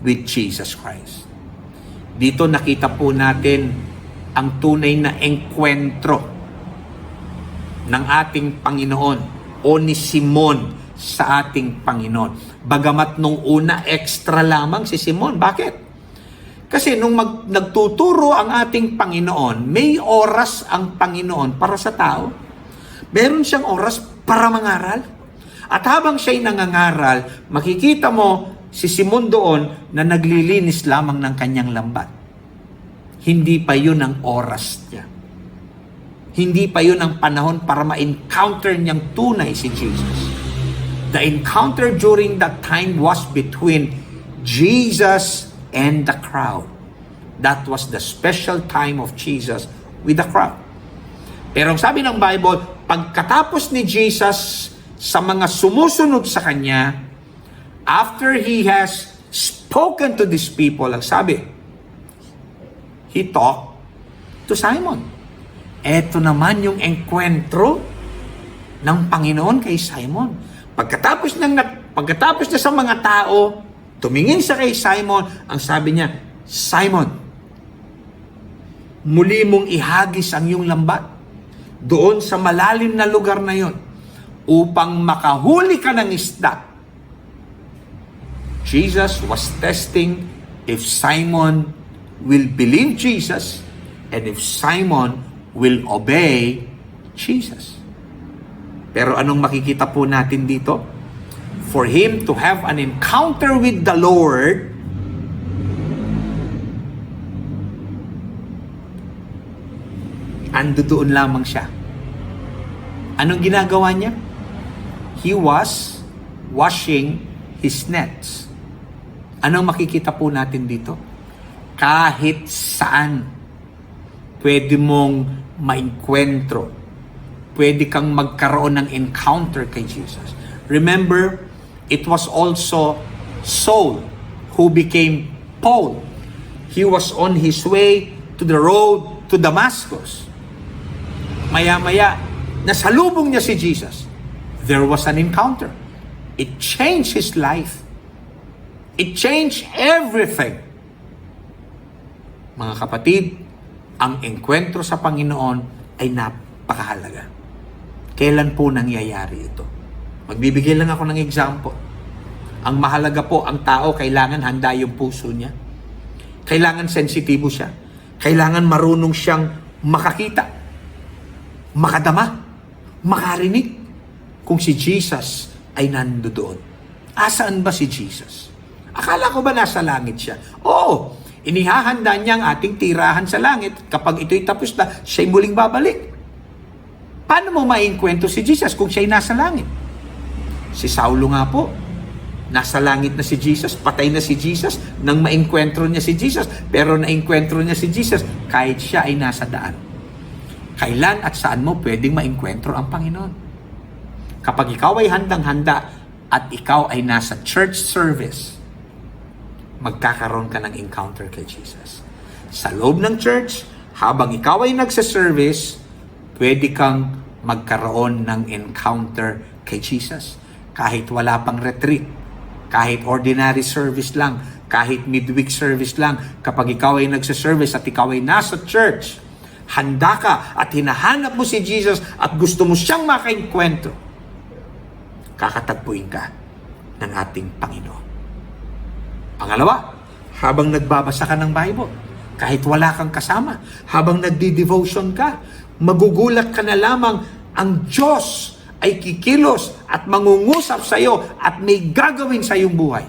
with Jesus Christ. Dito nakita po natin ang tunay na engkwentro ng ating Panginoon o ni Simon sa ating Panginoon. Bagamat nung una extra lamang si Simon. Bakit? Kasi nung nagtuturo ang ating Panginoon, may oras ang Panginoon para sa tao. Meron siyang oras para mangaral. At habang siya'y nangangaral, makikita mo si Simon doon na naglilinis lamang ng kanyang lambat. Hindi pa yun ang oras niya. Hindi pa yun ang panahon para ma-encounter niyang tunay si Jesus. The encounter during that time was between Jesus and the crowd. That was the special time of Jesus with the crowd. Pero sabi ng Bible, pagkatapos ni Jesus sa mga sumusunod sa Kanya, after He has spoken to these people, ang sabi, He talked to Simon. Eto naman yung engkwentro ng Panginoon kay Simon. Pagkatapos na sa mga tao, tumingin siya kay Simon, ang sabi niya, Simon, muli mong ihagis ang iyong lambat doon sa malalim na lugar na yon upang makahuli ka ng isda. Jesus was testing if Simon will believe Jesus and if Simon will obey Jesus. Pero anong makikita po natin dito? For him to have an encounter with the Lord, ando doon lamang siya. Anong ginagawa niya? He was washing his nets. Anong makikita po natin dito? Kahit saan pwede mong maengkwentro, pwede kang magkaroon ng encounter kay Jesus. Remember, it was also Saul who became Paul. He was on his way to the road to Damascus. Maya-maya, nasalubong niya si Jesus. There was an encounter. It changed his life. It changed everything. Mga kapatid, ang engkwentro sa Panginoon ay napakahalaga. Kailan po nangyayari ito? Magbibigay lang ako ng example. Ang mahalaga po, ang tao, kailangan handa yung puso niya. Kailangan sensitibo siya. Kailangan marunong siyang makakita, makadama, makarinig kung si Jesus ay nandoon. Asaan ba si Jesus? Akala ko ba nasa langit siya? Oo, inihahanda niya ang ating tirahan sa langit. Kapag ito'y tapos na, siya'y muling babalik. Paano mo maiengkwento si Jesus kung siya'y nasa langit? Si Saulo nga po, Nasa langit na si Jesus, patay na si Jesus, nang maengkwentro niya si Jesus, pero naengkwentro niya si Jesus kahit siya ay nasa daan. Kailan at saan mo pwedeng maengkwentro ang Panginoon? Kapag ikaw ay handang-handa at ikaw ay nasa church service, magkakaroon ka ng encounter kay Jesus. Sa loob ng church, habang ikaw ay nagsa-service, pwede kang magkaroon ng encounter kay Jesus. Kahit wala pang retreat, kahit ordinary service lang, kahit midweek service lang, kapag ikaw ay nagsa-service at ikaw ay nasa church, handa ka at hinahanap mo si Jesus at gusto mo siyang makaengkwentro, kakatagpuin ka ng ating Panginoon. Pangalawa, habang nagbabasa ka ng Bible, kahit wala kang kasama, habang nagdi-devotion ka, magugulat ka na lamang ang Diyos ay kikilos at mangungusap sa iyo at may gagawin sa iyong buhay.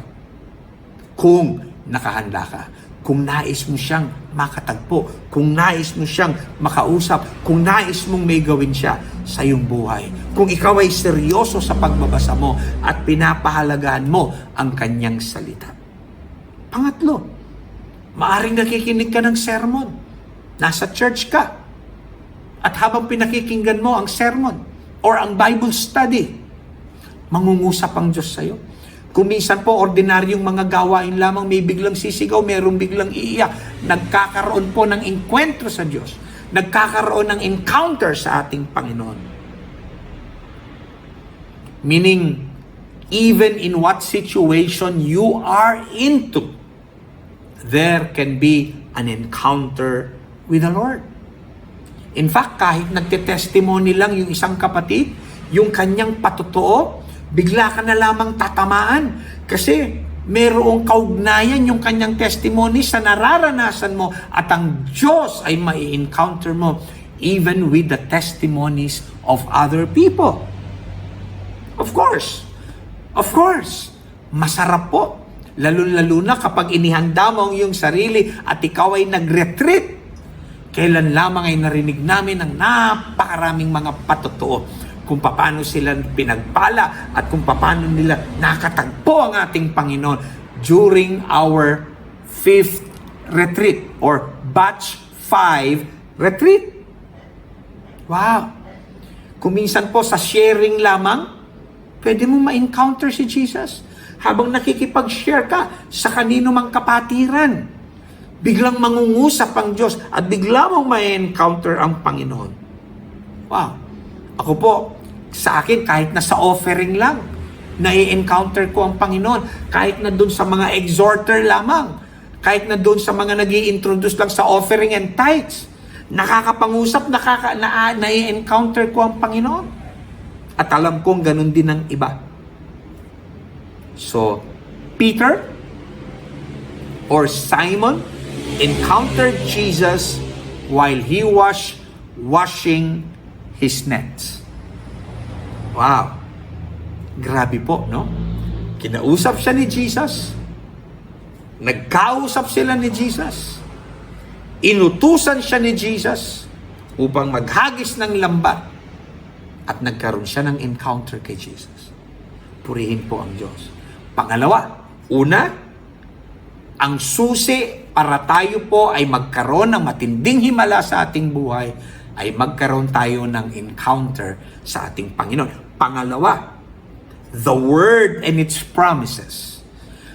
Kung nakahanda ka, kung nais mo siyang makatagpo, kung nais mo siyang makausap, kung nais mong may gawin siya sa iyong buhay. Kung ikaw ay seryoso sa pagbabasa mo at pinapahalagahan mo ang kanyang salita. Pangatlo, maaring nakikinig ka ng sermon. Nasa church ka. At habang pinakikinggan mo ang sermon, or ang Bible study, mangungusap ang Diyos sa'yo. Kung minsan po, ordinaryong mga gawain lamang, may biglang sisigaw, mayroong biglang iiyak, nagkakaroon po ng enkwentro sa Diyos. Nagkakaroon ng encounter sa ating Panginoon. Meaning, even in what situation you are into, there can be an encounter with the Lord. In fact, kahit nagte-testimony lang yung isang kapatid, yung kanyang patotoo, bigla ka na lamang tatamaan. Kasi mayroong kaugnayan yung kanyang testimony sa nararanasan mo at ang Diyos ay mai-encounter mo even with the testimonies of other people. Of course, masarap po. Lalo-lalo na kapag inihanda mo ang iyong sarili at ikaw ay nag-retreat. Kailan lamang ay narinig namin ang napakaraming mga patotoo kung paano sila pinagpala at kung paano nila nakatagpo ang ating Panginoon during our 5th retreat or batch 5 retreat. Wow! Kung minsan po sa sharing lamang, pwede mo ma-encounter si Jesus habang nakikipag-share ka sa kanino mang kapatiran. Biglang mangungusap ang Diyos at bigla mong ma-encounter ang Panginoon. Wow! Ako po, sa akin, kahit na sa offering lang, na-encounter ko ang Panginoon. Kahit na doon sa mga exhorter lamang, kahit na doon sa mga nag-i-introduce lang sa offering and tithes, nakakapangusap, na-encounter ko ang Panginoon. At alam kong ganun din ang iba. So, Peter or Simon encountered Jesus while he was washing his nets. Wow! Grabe po, no? Kinausap siya ni Jesus. Nagkausap sila ni Jesus. Inutusan siya ni Jesus upang maghagis ng lambat at nagkaroon siya ng encounter kay Jesus. Purihin po ang Diyos. Pangalawa, una, ang susi para tayo po ay magkaroon ng matinding himala sa ating buhay ay magkaroon tayo ng encounter sa ating Panginoon. Pangalawa, the Word and its promises.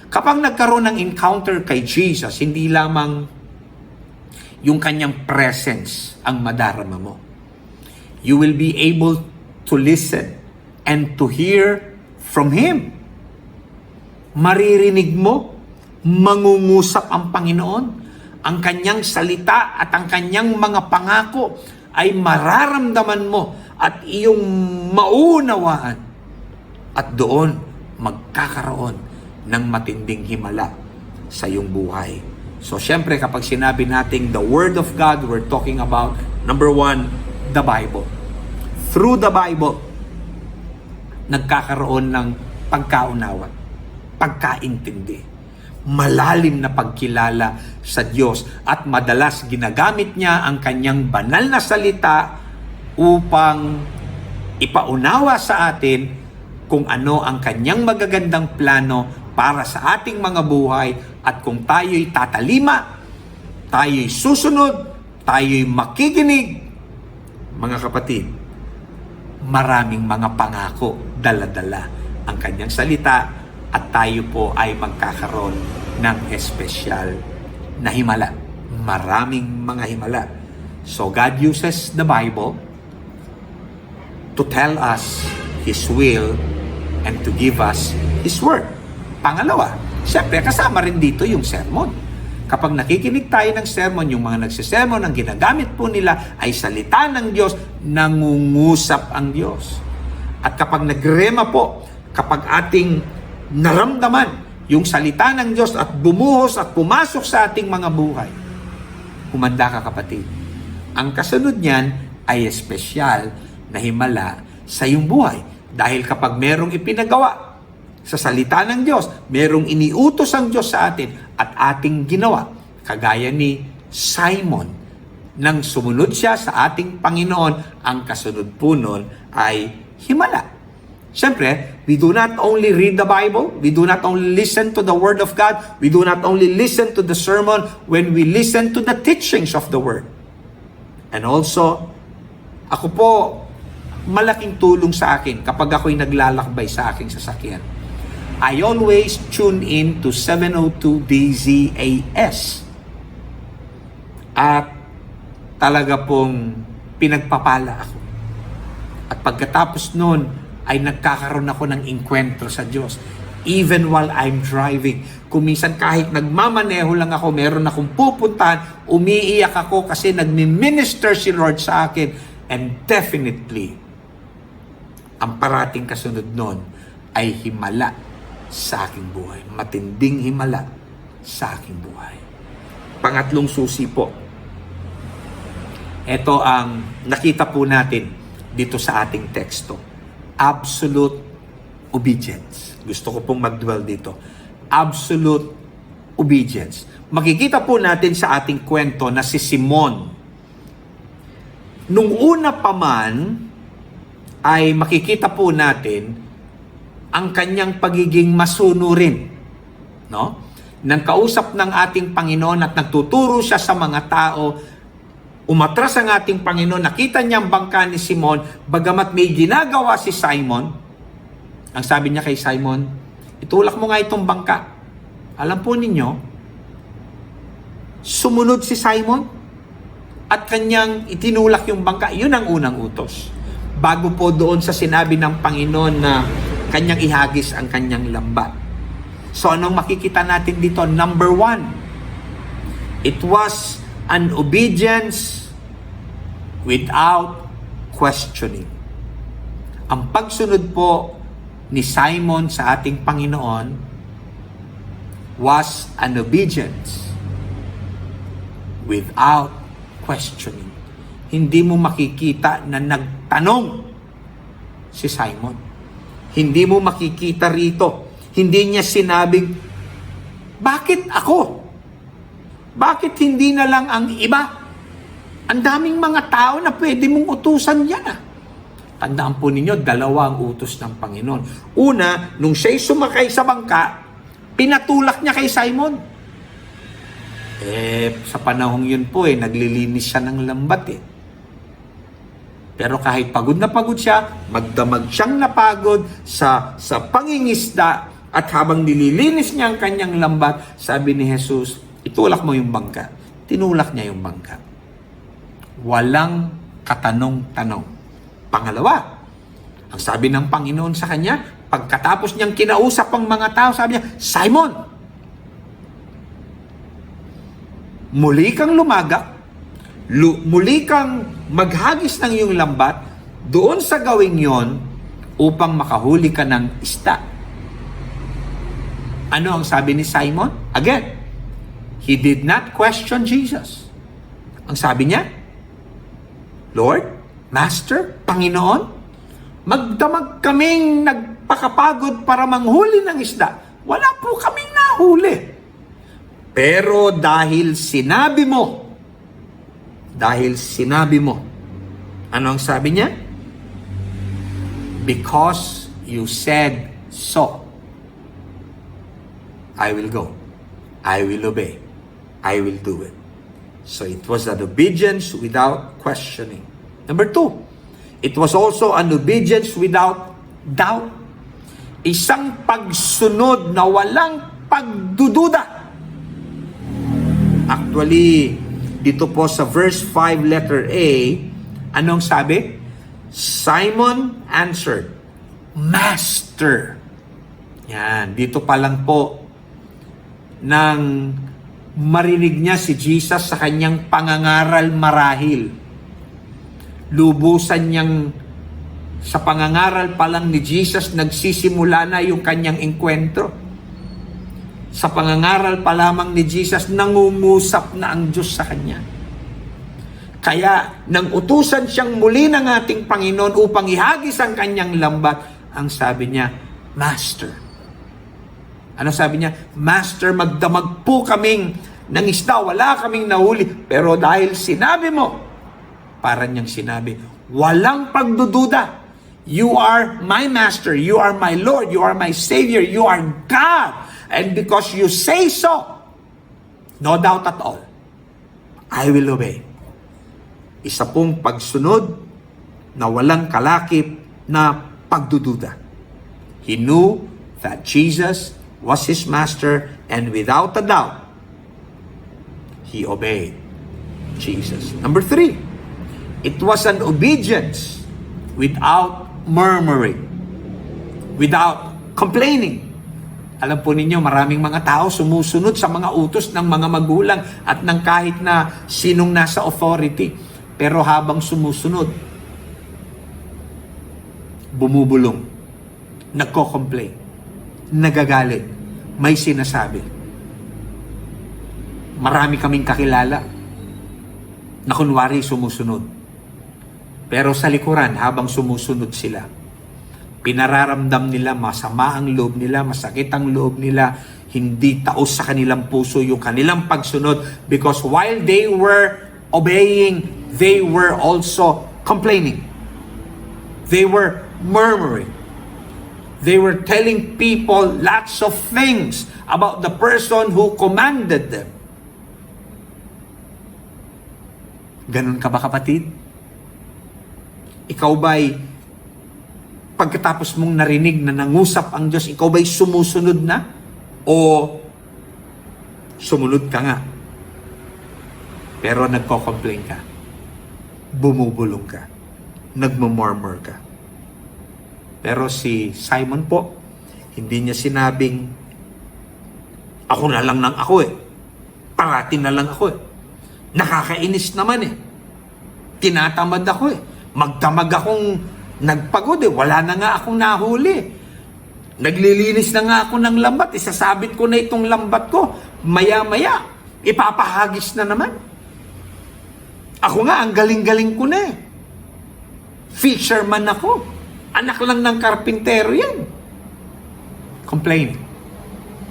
Kapag nagkaroon ng encounter kay Jesus, hindi lamang yung kanyang presence ang madarama mo. You will be able to listen and to hear from Him. Maririnig mo, mangungusap ang Panginoon, ang kanyang salita at ang kanyang mga pangako ay mararamdaman mo at iyong maunawaan at doon magkakaroon ng matinding himala sa iyong buhay. So syempre kapag sinabi nating the Word of God, we're talking about number 1, the Bible. Through the Bible, nagkakaroon ng pagkaunawa, pagkaintindi, malalim na pagkilala sa Diyos at madalas ginagamit niya ang kanyang banal na salita upang ipaunawa sa atin kung ano ang kanyang magagandang plano para sa ating mga buhay, at kung tayo'y tatalima, tayo'y susunod, tayo'y makikinig, mga kapatid, maraming mga pangako dala-dala ang kanyang salita, at tayo po ay magkakaroon ng espesyal na himala. Maraming mga himala. So God uses the Bible to tell us His will and to give us His word. Pangalawa, siyempre kasama rin dito yung sermon. Kapag nakikinig tayo ng sermon, yung mga nagsisermon, ang ginagamit po nila ay salita ng Diyos, nangungusap ang Diyos. At kapag nagrema po, kapag ating naramdaman yung salita ng Diyos at bumuhos at pumasok sa ating mga buhay, humanda ka kapatid. Ang kasunod niyan ay espesyal na himala sa iyong buhay. Dahil kapag merong ipinagawa sa salita ng Diyos, merong iniutos ang Diyos sa atin at ating ginawa, kagaya ni Simon, nang sumunod siya sa ating Panginoon, ang kasunod po nun ay himala. Siyempre, we do not only read the Bible, we do not only listen to the Word of God, we do not only listen to the sermon, when we listen to the teachings of the Word. And also, ako po, malaking tulong sa akin kapag ako'y naglalakbay sa aking sasakyan. I always tune in to 702 DZAS. At talaga pong pinagpapala ako. At pagkatapos nun, ay nagkakaroon ako ng enkwentro sa Diyos. Even while I'm driving. Kuminsan kahit nagmamaneho lang ako, meron akong pupuntahan, umiiyak ako kasi nagmi-minister si Lord sa akin. And definitely, ang parating kasunod nun ay himala sa aking buhay. Matinding himala sa aking buhay. Pangatlong susi po. Ito ang nakita po natin dito sa ating teksto. Absolute obedience. Gusto ko pong mag-dwell dito. Absolute obedience. Makikita po natin sa ating kwento na si Simon. Nung una pa man, ay makikita po natin ang kanyang pagiging masunurin. No? Nang kausap ng ating Panginoon at nagtuturo siya sa mga tao, umatras ang ating Panginoon, nakita niya ang bangka ni Simon, bagamat may ginagawa si Simon, ang sabi niya kay Simon, itulak mo nga itong bangka. Alam po ninyo, sumunod si Simon at kanyang itinulak yung bangka. Yun ang unang utos. Bago po doon sa sinabi ng Panginoon na kanyang ihagis ang kanyang lambat. So anong makikita natin dito? Number 1, it was an obedience without questioning. Ang pagsunod po ni Simon sa ating Panginoon was an obedience without questioning. Hindi mo makikita na nagtanong si Simon. Hindi mo makikita rito. Hindi niya sinabing, bakit ako? Bakit hindi na lang ang iba? Ang daming mga tao na pwede mong utusan yan. Tandaan po ninyo, 2 ang utos ng Panginoon. Una, nung siya'y sumakay sa bangka, pinatulak niya kay Simon. Sa panahong yun po, naglilinis siya ng lambat Pero kahit pagod na pagod siya, magdamag siyang napagod sa pangingisda, at habang nililinis niya ang kanyang lambat, sabi ni Jesus, itulak mo yung bangka. Tinulak niya yung bangka. Walang katanong-tanong. Pangalawa, ang sabi ng Panginoon sa kanya, pagkatapos niyang kinausap ang mga tao, sabi niya, Simon, muli kang lumagak, muli kang maghagis ng iyong lambat doon sa gawing yon upang makahuli ka ng isda. Ano ang sabi ni Simon? Again, he did not question Jesus. Ang sabi niya, Lord, Master, Panginoon, magdamag kaming nagpakapagod para manghuli ng isda. Wala po kaming nahuli. Pero dahil sinabi mo, ano ang sabi niya? Because you said so, I will go. I will obey. I will do it. So it was an obedience without questioning. Number 2, it was also an obedience without doubt. Isang pagsunod na walang pagdududa. Actually, dito po sa verse 5 letter A, anong sabi? Simon answered, Master. Yan, dito pa lang po nang marinig niya si Jesus sa kanyang pangangaral marahil. Lubusan niyang sa pangangaral pa lang ni Jesus, nagsisimula na yung kanyang engkwentro. Sa pangangaral pa lamang ni Jesus, nangungusap na ang Diyos sa kanya. Kaya, nang utusan siyang muli ng ating Panginoon upang ihagis ang kanyang lambat, ang sabi niya, Master. Ano sabi niya? Master, magdamag po kaming ng isda, wala kaming nahuli. Pero dahil sinabi mo, para niyang sinabi, walang pagdududa. You are my Master, you are my Lord, you are my Savior, you are God. And because you say so, no doubt at all, I will obey. Isa pong pagsunod na walang kalakip na pagdududa. He knew that Jesus was his Master, and without a doubt, he obeyed Jesus. Number 3, it was an obedience without murmuring, without complaining. Alam po ninyo, maraming mga tao sumusunod sa mga utos ng mga magulang at ng kahit na sinong nasa authority. Pero habang sumusunod, bumubulong, nagko-complain, nagagalit, may sinasabi. Marami kaming kakilala na kunwari sumusunod. Pero sa likuran, habang sumusunod sila, pinararamdam nila, masama ang loob nila, masakit ang loob nila, hindi taos sa kanilang puso yung kanilang pagsunod, because while they were obeying, they were also complaining. They were murmuring. They were telling people lots of things about the person who commanded them. Ganun ka ba, kapatid? Ikaw ba'y pagkatapos mong narinig na nangusap ang Diyos, ikaw ba'y sumusunod na? O sumunod ka nga? Pero nagko-complain ka. Bumubulong ka. Nagmumurmur ka. Pero si Simon po, hindi niya sinabing, ako na lang ng ako eh. Parati na lang ako eh. Nakakainis naman eh. Tinatamad ako eh. Magdamag akong nagpagod eh. Wala na nga akong nahuli. Naglilinis na nga ako ng lambat. Isasabit ko na itong lambat ko. Maya-maya, ipapahagis na naman. Ako nga, ang galing-galing ko na eh. Fisherman ako. Anak lang ng karpintero yan. Complaining.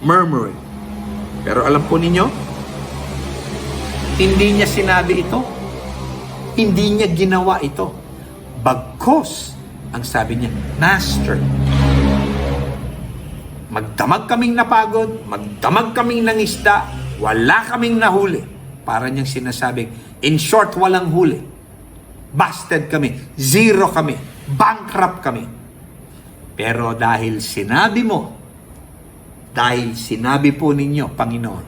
Murmuring. Pero alam po ninyo, hindi niya sinabi ito. Hindi niya ginawa ito. Bagkus, ang sabi niya, Master, magdamag kaming napagod, magdamag kaming nangisda, wala kaming nahuli. Para niyang sinasabing, in short, walang huli. Busted kami, zero kami, bankrupt kami. Pero dahil sinabi mo, dahil sinabi po ninyo, Panginoon,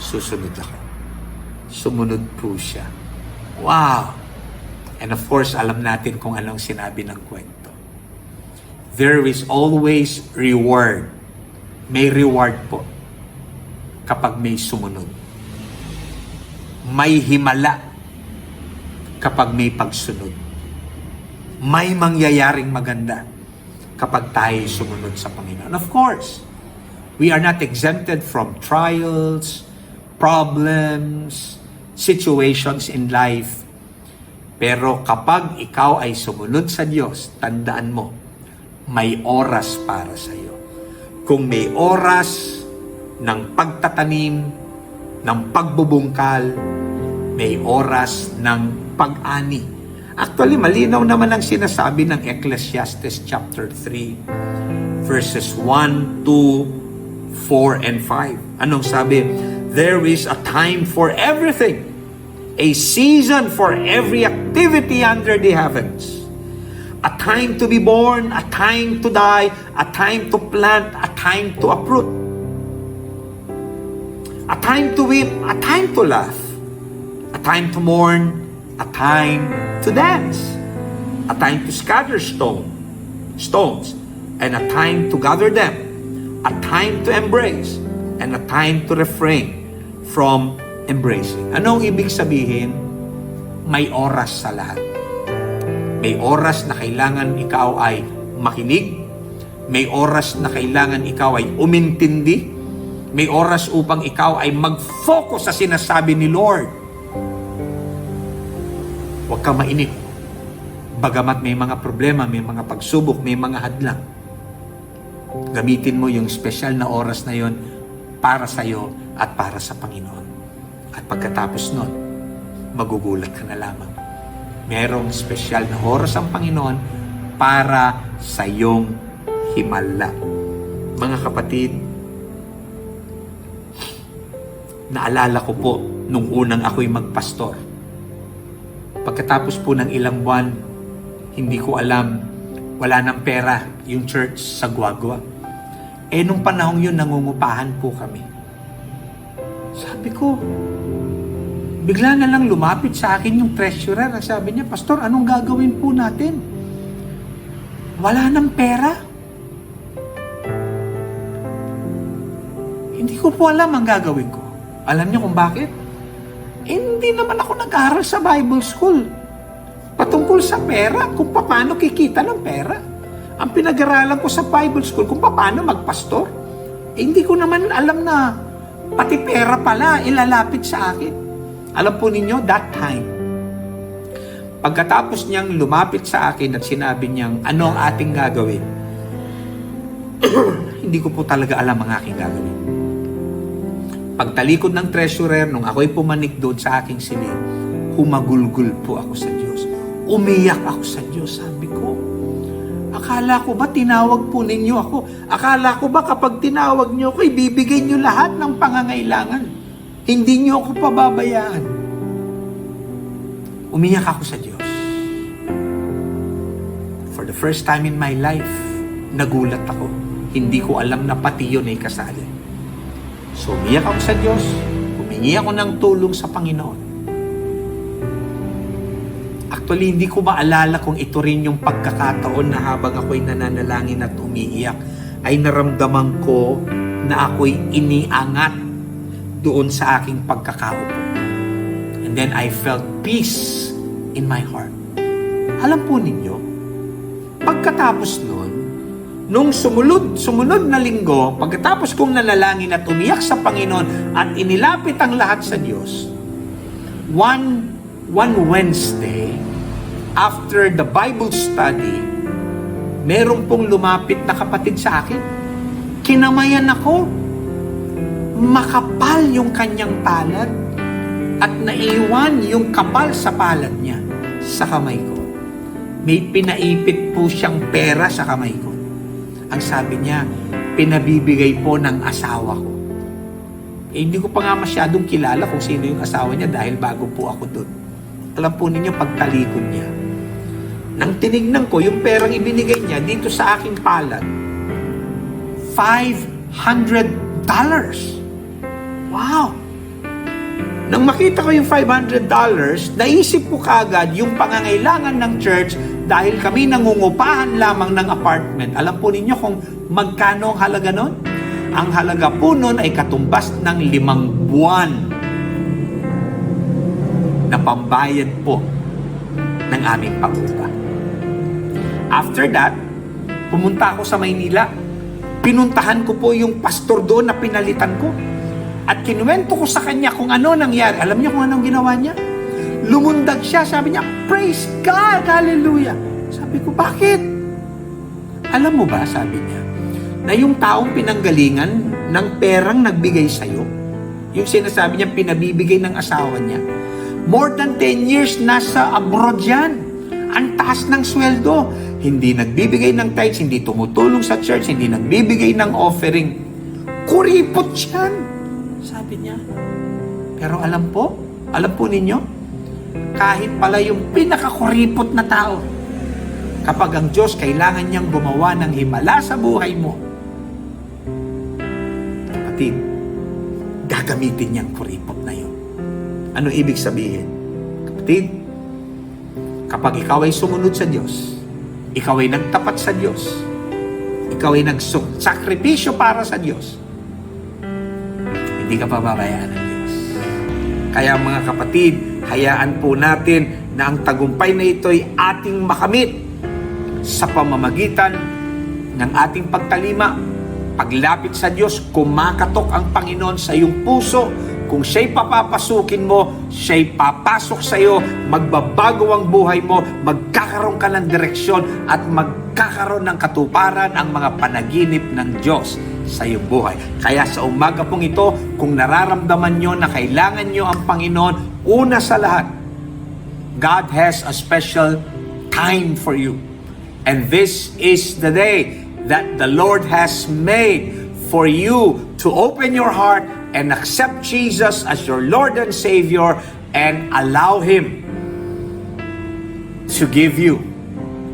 susunod ako. Sumunod po siya. Wow! And of course, alam natin kung anong sinabi ng kwento. There is always reward. May reward po kapag may sumunod. May himala kapag may pagsunod. May mangyayaring maganda kapag tayo sumunod sa Panginoon. Of course, we are not exempted from trials, problems, situations in life. Pero kapag ikaw ay sumunod sa Diyos, tandaan mo, may oras para sa iyo. Kung may oras ng pagtatanim, ng pagbubungkal, may oras ng pag-ani. Actually, malinaw naman ang sinasabi ng Ecclesiastes chapter 3, verses 1, 2, 4, and 5. Anong sabi? There is a time for everything, a season for every activity under the heavens. A time to be born, a time to die, a time to plant, a time to uproot. A time to weep, a time to laugh. A time to mourn, a time to dance. A time to scatter stones, and a time to gather them. A time to embrace, and a time to refrain from embracing. Anong ibig sabihin? May oras sa lahat. May oras na kailangan ikaw ay makinig. May oras na kailangan ikaw ay umintindi. May oras upang ikaw ay mag-focus sa sinasabi ni Lord. Huwag ka mainip. Bagamat may mga problema, may mga pagsubok, may mga hadlang. Gamitin mo yung special na oras na yon para sa iyo at para sa Panginoon. At pagkatapos nun, magugulat ka na lamang. Merong special na oras ang Panginoon para sa iyong himala. Mga kapatid, naalala ko po nung unang ako'y magpastor. Pagkatapos po ng ilang buwan, hindi ko alam, wala ng pera yung church sa Guagua. Nung panahong yun, nangungupahan po kami. Sabi ko, bigla na lang lumapit sa akin yung treasurer. Sabi niya, Pastor, anong gagawin po natin? Wala ng pera. Hindi ko po alam ang gagawin ko. Alam niyo kung bakit? Hindi naman ako nag-aral sa Bible School patungkol sa pera, kung paano kikita ng pera. Ang pinag-aralan ko sa Bible School kung paano magpastor. Hindi ko naman alam na pati pera pala ilalapit sa akin. Alam po ninyo, that time, pagkatapos niyang lumapit sa akin at sinabi niyang, ano ang ating gagawin? Hindi ko po talaga alam ang aking gagawin. Pagtalikod ng treasurer, nung ako'y pumanik doon sa aking silid, humagulgul po ako sa Diyos. Umiyak ako sa Diyos. Sabi ko, akala ko ba tinawag po ninyo ako? Akala ko ba kapag tinawag niyo ako, ibibigay niyo lahat ng pangangailangan? Hindi niyo ako pababayaan. Umiyak ako sa Diyos. For the first time in my life, nagulat ako. Hindi ko alam na pati yun ay kasali. So, umiyak ako sa Diyos. Humingi ako ng tulong sa Panginoon. Actually, hindi ko maalala kung ito rin yung pagkakataon na habang ako'y nananalangin at umiiyak, ay naramdaman ko na ako'y iniangat doon sa aking pagkakaupo. And then I felt peace in my heart. Alam po ninyo, pagkatapos nun, nung sumunod na linggo, pagkatapos kong nanalangin at umiyak sa Panginoon at inilapit ang lahat sa Diyos, one Wednesday, after the Bible study, meron pong lumapit na kapatid sa akin. Kinamayan ako. Makapal yung kanyang palad at naiwan yung kapal sa palad niya sa kamay ko. May pinaipit po siyang pera sa kamay ko. Ang sabi niya, pinabibigay po ng asawa ko. Hindi ko pa nga masyadong kilala kung sino yung asawa niya dahil bago po ako doon. Alam po ninyo, pagtalikod niya. Nang tinignan ko, yung perang ibinigay niya dito sa aking palad, $500. Wow! Nang makita ko yung $500, naisip ko kagad yung pangangailangan ng church dahil kami nangungupahan lamang ng apartment. Alam po ninyo kung magkano ang halaga nun? Ang halaga po nun ay katumbas ng 5 buwan na pambayad po ng aming pag-upa. After that, pumunta ako sa Maynila. Pinuntahan ko po yung pastor doon na pinalitan ko. At kinuwento ko sa kanya kung ano nangyari. Alam niyo kung anong ginawa niya? Lumundag siya. Sabi niya, praise God! Hallelujah! Sabi ko, bakit? Alam mo ba, sabi niya, na yung taong pinanggalingan ng perang nagbigay sa'yo, yung sinasabi niya pinabibigay ng asawa niya, more than 10 years nasa abroad yan. Ang taas ng sweldo. Hindi nagbibigay ng tithes, hindi tumutulong sa church, hindi nagbibigay ng offering. Kuripot yan, sabi niya. Pero alam po ninyo, kahit pala yung pinakakuripot na tao, kapag ang Diyos kailangan niyang gumawa ng himala sa buhay mo, kapatid, gagamitin niyang kuripot na yun. Ano ibig sabihin? Kapatid, kapag ikaw ay sumunod sa Diyos, ikaw ay nagtapat sa Diyos, ikaw ay nagsakripisyo para sa Diyos, hindi ka pababayaan ng Diyos. Kaya mga kapatid, hayaan po natin na ang tagumpay na ito ay ating makamit sa pamamagitan ng ating pagtalima, paglapit sa Diyos, kumakatok ang Panginoon sa iyong puso. Kung siya'y papapasukin mo, siya'y papasok sa iyo, magbabago ang buhay mo, magkakaroon ka ng direksyon at magkakaroon ng katuparan ang mga panaginip ng Diyos sa iyong buhay. Kaya sa umaga pong ito, kung nararamdaman nyo na kailangan nyo ang Panginoon, una sa lahat, God has a special time for you. And this is the day that the Lord has made for you to open your heart and accept Jesus as your Lord and Savior and allow Him to give you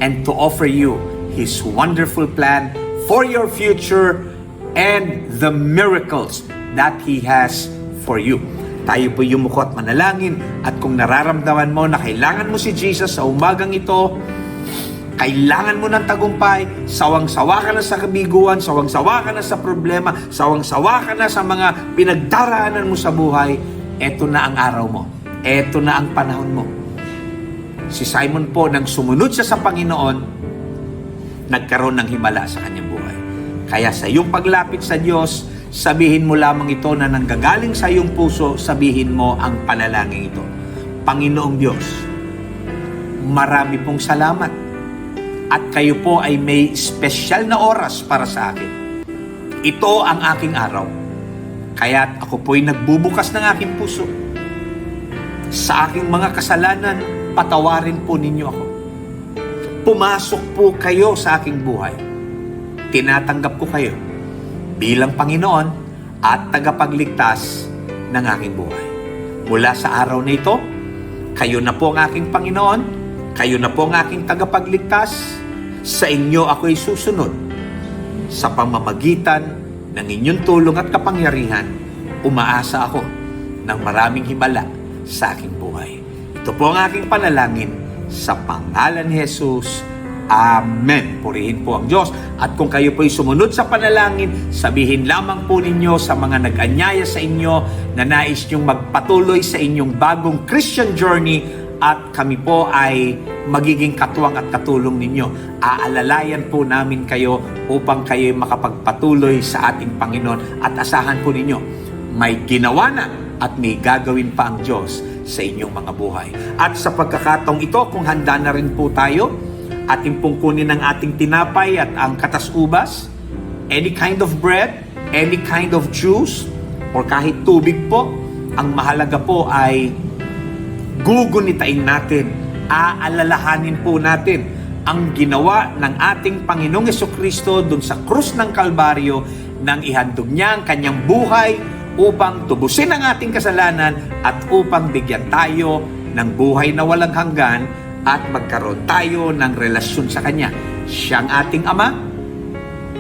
and to offer you His wonderful plan for your future and the miracles that He has for you. Tayo po yumuko at manalangin, at kung nararamdaman mo na kailangan mo si Jesus sa umagang ito, kailangan mo ng tagumpay, sawang-sawa ka na sa kabiguan, sawang-sawa ka na sa problema, sawang-sawa ka na sa mga pinagdaraanan mo sa buhay, eto na ang araw mo. Eto na ang panahon mo. Si Simon po, nang sumunod siya sa Panginoon, nagkaroon ng himala sa kanyang buhay. Kaya sa iyong paglapit sa Diyos, sabihin mo lamang ito na nanggagaling sa iyong puso, sabihin mo ang panalangin ito. Panginoong Diyos, marami pong salamat. At kayo po ay may espesyal na oras para sa akin. Ito ang aking araw. Kaya't ako po'y nagbubukas ng aking puso. Sa aking mga kasalanan, patawarin po ninyo ako. Pumasok po kayo sa aking buhay. Tinatanggap ko kayo bilang Panginoon at tagapagligtas ng aking buhay. Mula sa araw na ito, kayo na po ang aking Panginoon, kayo na po ang aking tagapagligtas. Sa inyo ako'y susunod. Sa pamamagitan ng inyong tulong at kapangyarihan, umaasa ako ng maraming himala sa aking buhay. Ito po ang aking panalangin sa pangalan ni Jesus. Amen. Purihin po ang Diyos. At kung kayo po'y sumunod sa panalangin, sabihin lamang po ninyo sa mga nag-anyaya sa inyo na nais nyong magpatuloy sa inyong bagong Christian journey, at kami po ay magiging katuwang at katulong ninyo. Aalalayan po namin kayo upang kayo makapagpatuloy sa ating Panginoon, at asahan po ninyo, may ginawa na at may gagawin pa ang Diyos sa inyong mga buhay. At sa pagkakataong ito, kung handa na rin po tayo, ating pong kunin ang ating tinapay at ang katas-ubas, any kind of bread, any kind of juice, or kahit tubig po. Ang mahalaga po ay gugunitain natin, aalalahanin po natin ang ginawa ng ating Panginoong Jesucristo dun sa krus ng Kalbaryo, nang ihandog niya ang kanyang buhay upang tubusin ang ating kasalanan at upang bigyan tayo ng buhay na walang hanggan at magkaroon tayo ng relasyon sa Kanya. Siya ang ating Ama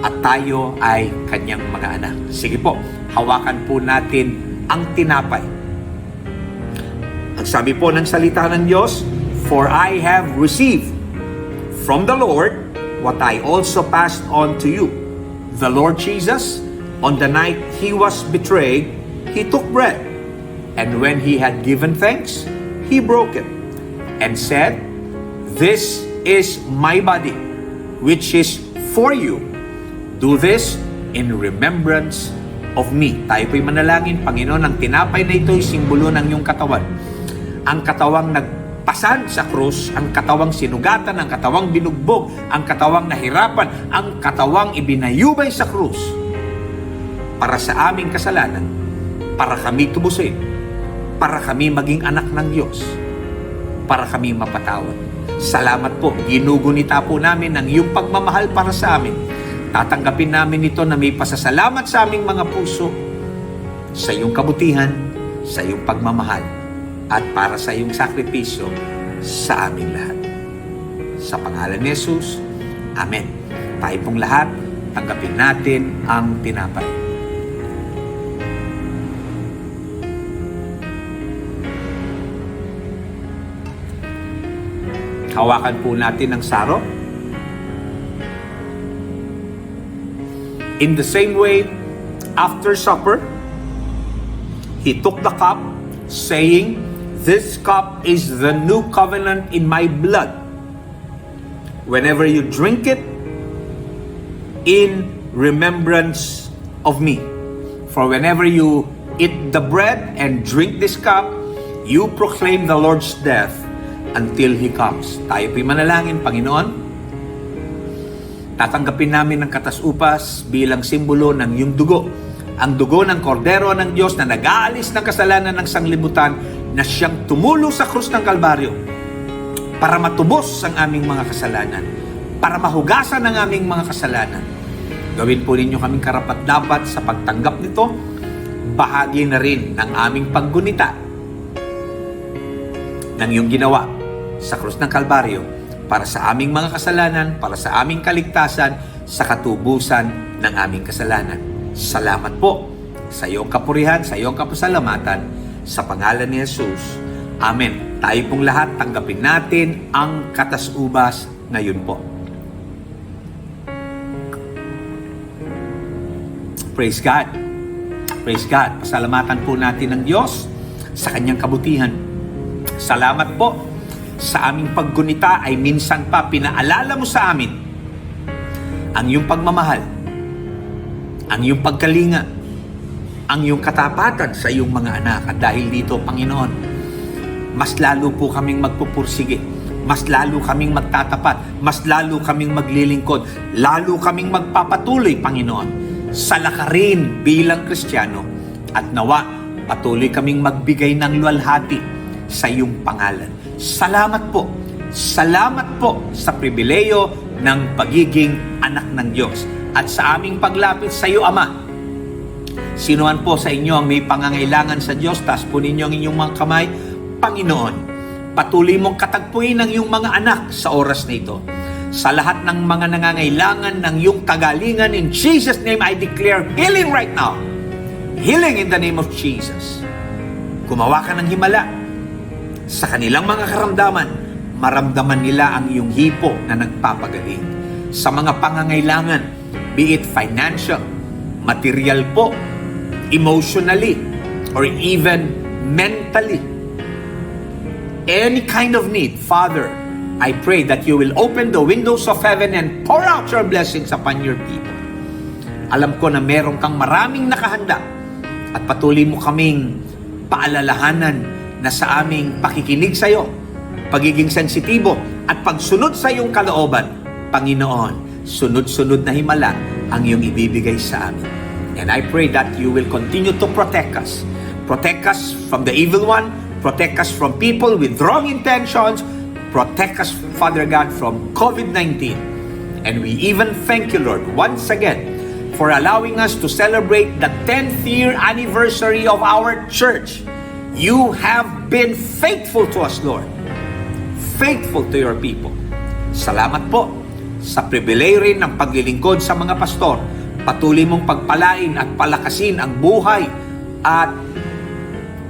at tayo ay Kanyang mga anak. Sige po, hawakan po natin ang tinapay. Ang sabi po ng salita ng Diyos, "For I have received from the Lord what I also passed on to you. The Lord Jesus, on the night He was betrayed, He took bread, and when He had given thanks, He broke it, and said, 'This is my body, which is for you. Do this in remembrance of me.'" Tayo po'y manalangin. Panginoon, ang tinapay na ito'y simbolo ng iyong katawan. Ang katawang nagpasan sa krus, ang katawang sinugatan, ang katawang binugbog, ang katawang nahirapan, ang katawang ibinayubay sa krus para sa aming kasalanan, para kami tubusin, para kami maging anak ng Diyos, para kami mapatawad. Salamat po, ginugunita po namin ang iyong pagmamahal para sa amin. Tatanggapin namin ito na may pasasalamat sa aming mga puso sa iyong kabutihan, sa iyong pagmamahal, at para sa iyong sakripisyo sa aming lahat. Sa pangalan ni Jesus, Amen. Tayo pong lahat, tanggapin natin ang tinapay. Hawakan po natin ang saro. In the same way, after supper, he took the cup, saying, "This cup is the new covenant in my blood. Whenever you drink it, in remembrance of me. For whenever you eat the bread and drink this cup, you proclaim the Lord's death until He comes." Tayo po'y manalangin. Panginoon, tatanggapin namin ang katas-upas bilang simbolo ng iyong dugo. Ang dugo ng kordero ng Diyos na nag-aalis ng kasalanan ng sanglibutan, na siyang tumulo sa krus ng Kalbaryo para matubos ang aming mga kasalanan, para mahugasan ang aming mga kasalanan. Gawin po ninyo kaming karapat-dapat sa pagtanggap nito. Bahagi na rin ng aming paggunita ng iyong ginawa sa krus ng Kalbaryo para sa aming mga kasalanan, para sa aming kaligtasan, sa katubusan ng aming kasalanan. Salamat po sa iyong kapurihan, sa iyong kapasalamatan, sa pangalan ni Jesus. Amen. Tayo pong lahat, tanggapin natin ang katas-ubas ngayon po. Praise God. Praise God. Pasalamatan po natin ang Diyos sa kanyang kabutihan. Salamat po sa aming paggunita ay minsan pa pinaalala mo sa amin ang iyong pagmamahal, ang iyong pagkalinga, ang iyong katapatan sa iyong mga anak. At dahil dito, Panginoon, mas lalo po kaming magpupursige, mas lalo kaming magtatapat, mas lalo kaming maglilingkod, lalo kaming magpapatuloy, Panginoon, sa lakarin bilang Kristiyano. At nawa, patuloy kaming magbigay ng luwalhati sa iyong pangalan. Salamat po sa pribileyo ng pagiging anak ng Diyos. At sa aming paglapit sa iyo, Ama, sinuman po sa inyo ang may pangangailangan sa Diyos, taas po ninyo ang inyong mga kamay. Panginoon, patuloy mong katagpuin ang iyong mga anak sa oras na ito. Sa lahat ng mga nangangailangan ng iyong kagalingan, in Jesus' name, I declare healing right now. Healing in the name of Jesus. Gumawa ka ng himala sa kanilang mga karamdaman, maramdaman nila ang iyong hipo na nagpapagaling. Sa mga pangangailangan, be it financial, material po, emotionally, or even mentally, any kind of need, Father, I pray that you will open the windows of heaven and pour out your blessings upon your people. Alam ko na meron kang maraming nakahanda at patuloy mo kaming paalalahanan na sa aming pakikinig sa iyo, pagiging sensitibo at pagsunod sa iyong kalooban, Panginoon, sunod-sunod na himala ang iyong ibibigay sa amin. And I pray that you will continue to protect us. Protect us from the evil one. Protect us from people with wrong intentions. Protect us, Father God, from COVID-19. And we even thank you, Lord, once again for allowing us to celebrate the 10th year anniversary of our church. You have been faithful to us, Lord. Faithful to your people. Salamat po sa pribileyo rin ng paglilingkod sa mga pastor. Patuloy mong pagpalain at palakasin ang buhay at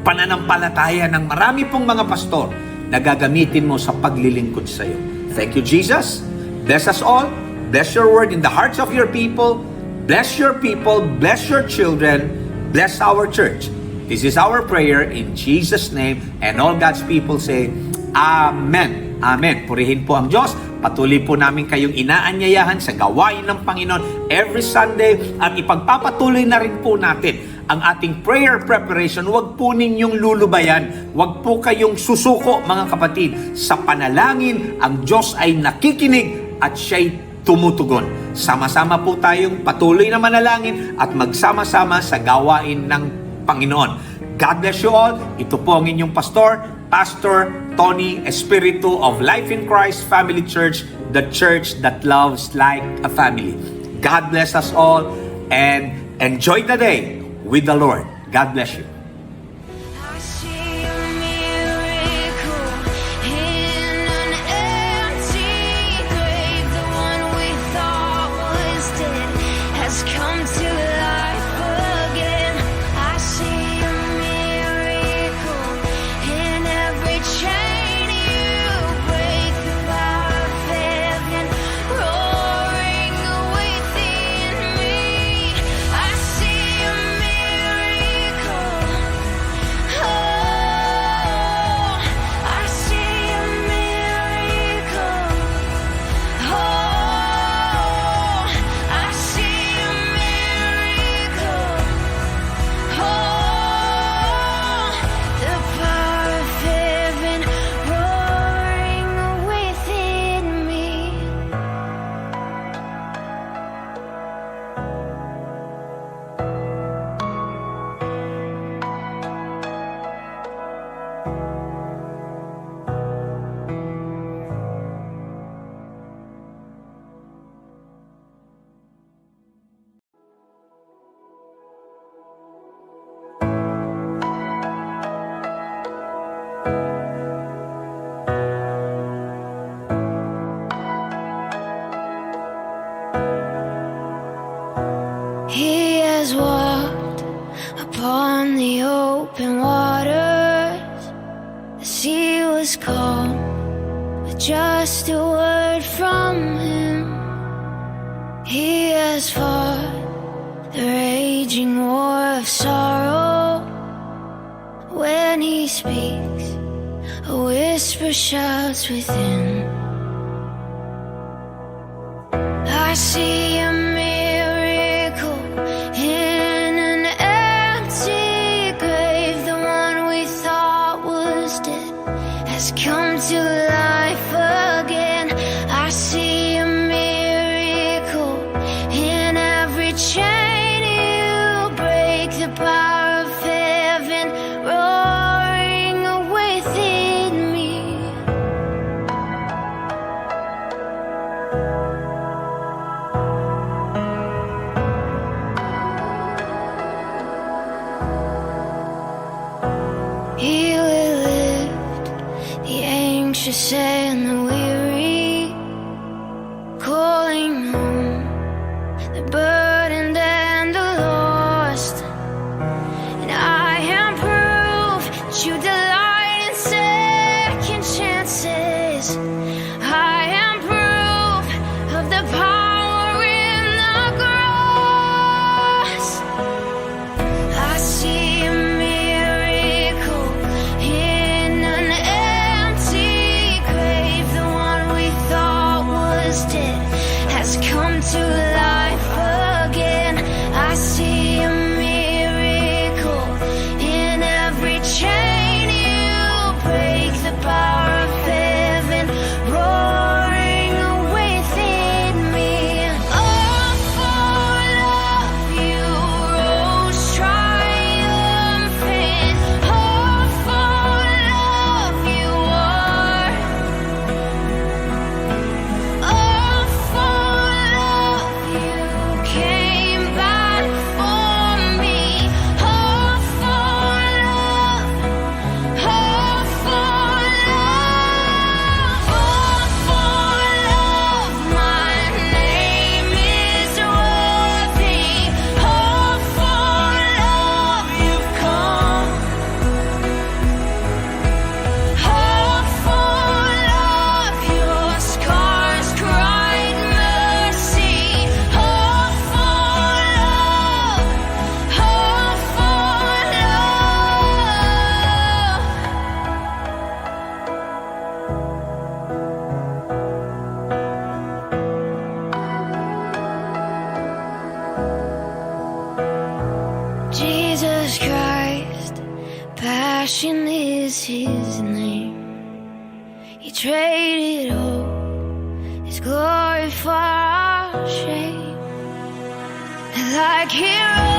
pananampalataya ng marami pong mga pastor na gagamitin mo sa paglilingkod sa iyo. Thank you, Jesus. Bless us all. Bless your word in the hearts of your people. Bless your people. Bless your children. Bless our church. This is our prayer in Jesus' name. And all God's people say, Amen. Amen. Purihin po ang Diyos. Patuloy po namin kayong inaanyayahan sa gawain ng Panginoon every Sunday at ipagpapatuloy na rin po natin ang ating prayer preparation. Huwag po ninyong lulubayan. Huwag po kayong susuko, mga kapatid. Sa panalangin, ang Diyos ay nakikinig at siya'y tumutugon. Sama-sama po tayong patuloy na manalangin at magsama-sama sa gawain ng Panginoon. God bless you all. Ito po ang inyong pastor, Pastor Tony Espiritu of Life in Christ Family Church, the church that loves like a family. God bless us all and enjoy the day with the Lord. God bless you. I see a miracle in an empty grave. The one we thought was dead has come to life again. I see a miracle in every chain you break. The power of heaven roaring within me. I see a miracle. Oh, I see a miracle. Oh, I see a miracle. Oh, the power of heaven roaring within me. He has walked upon the open waters. The sea was calm with just a word from him. He has fought the raging war of sorrow. When he speaks, a whisper shouts within. I see a miracle in an empty grave. The one we thought was dead has come to life again. I see a miracle in every chain you break. The power of heaven roaring within me. He will lift the anxious and the weary, calling home the burdened and the lost. And I am proof that you delight in second chances. I am proof of the power in the cross. I see a miracle in an empty grave. The one we thought was dead has come to life again. I see a miracle in every chain you break. The power of heaven roaring within me. Oh, full of you rose triumphant. Oh, full of you are. Oh, full of you came back for me. Oh, full of, oh, full of my name is worthy. Oh, full of you've come. Oh, full of your scars cried mercy. Oh, full of, oh, full of. Jesus Christ, passion is his name. He traded all his glory for our shame. And like heroes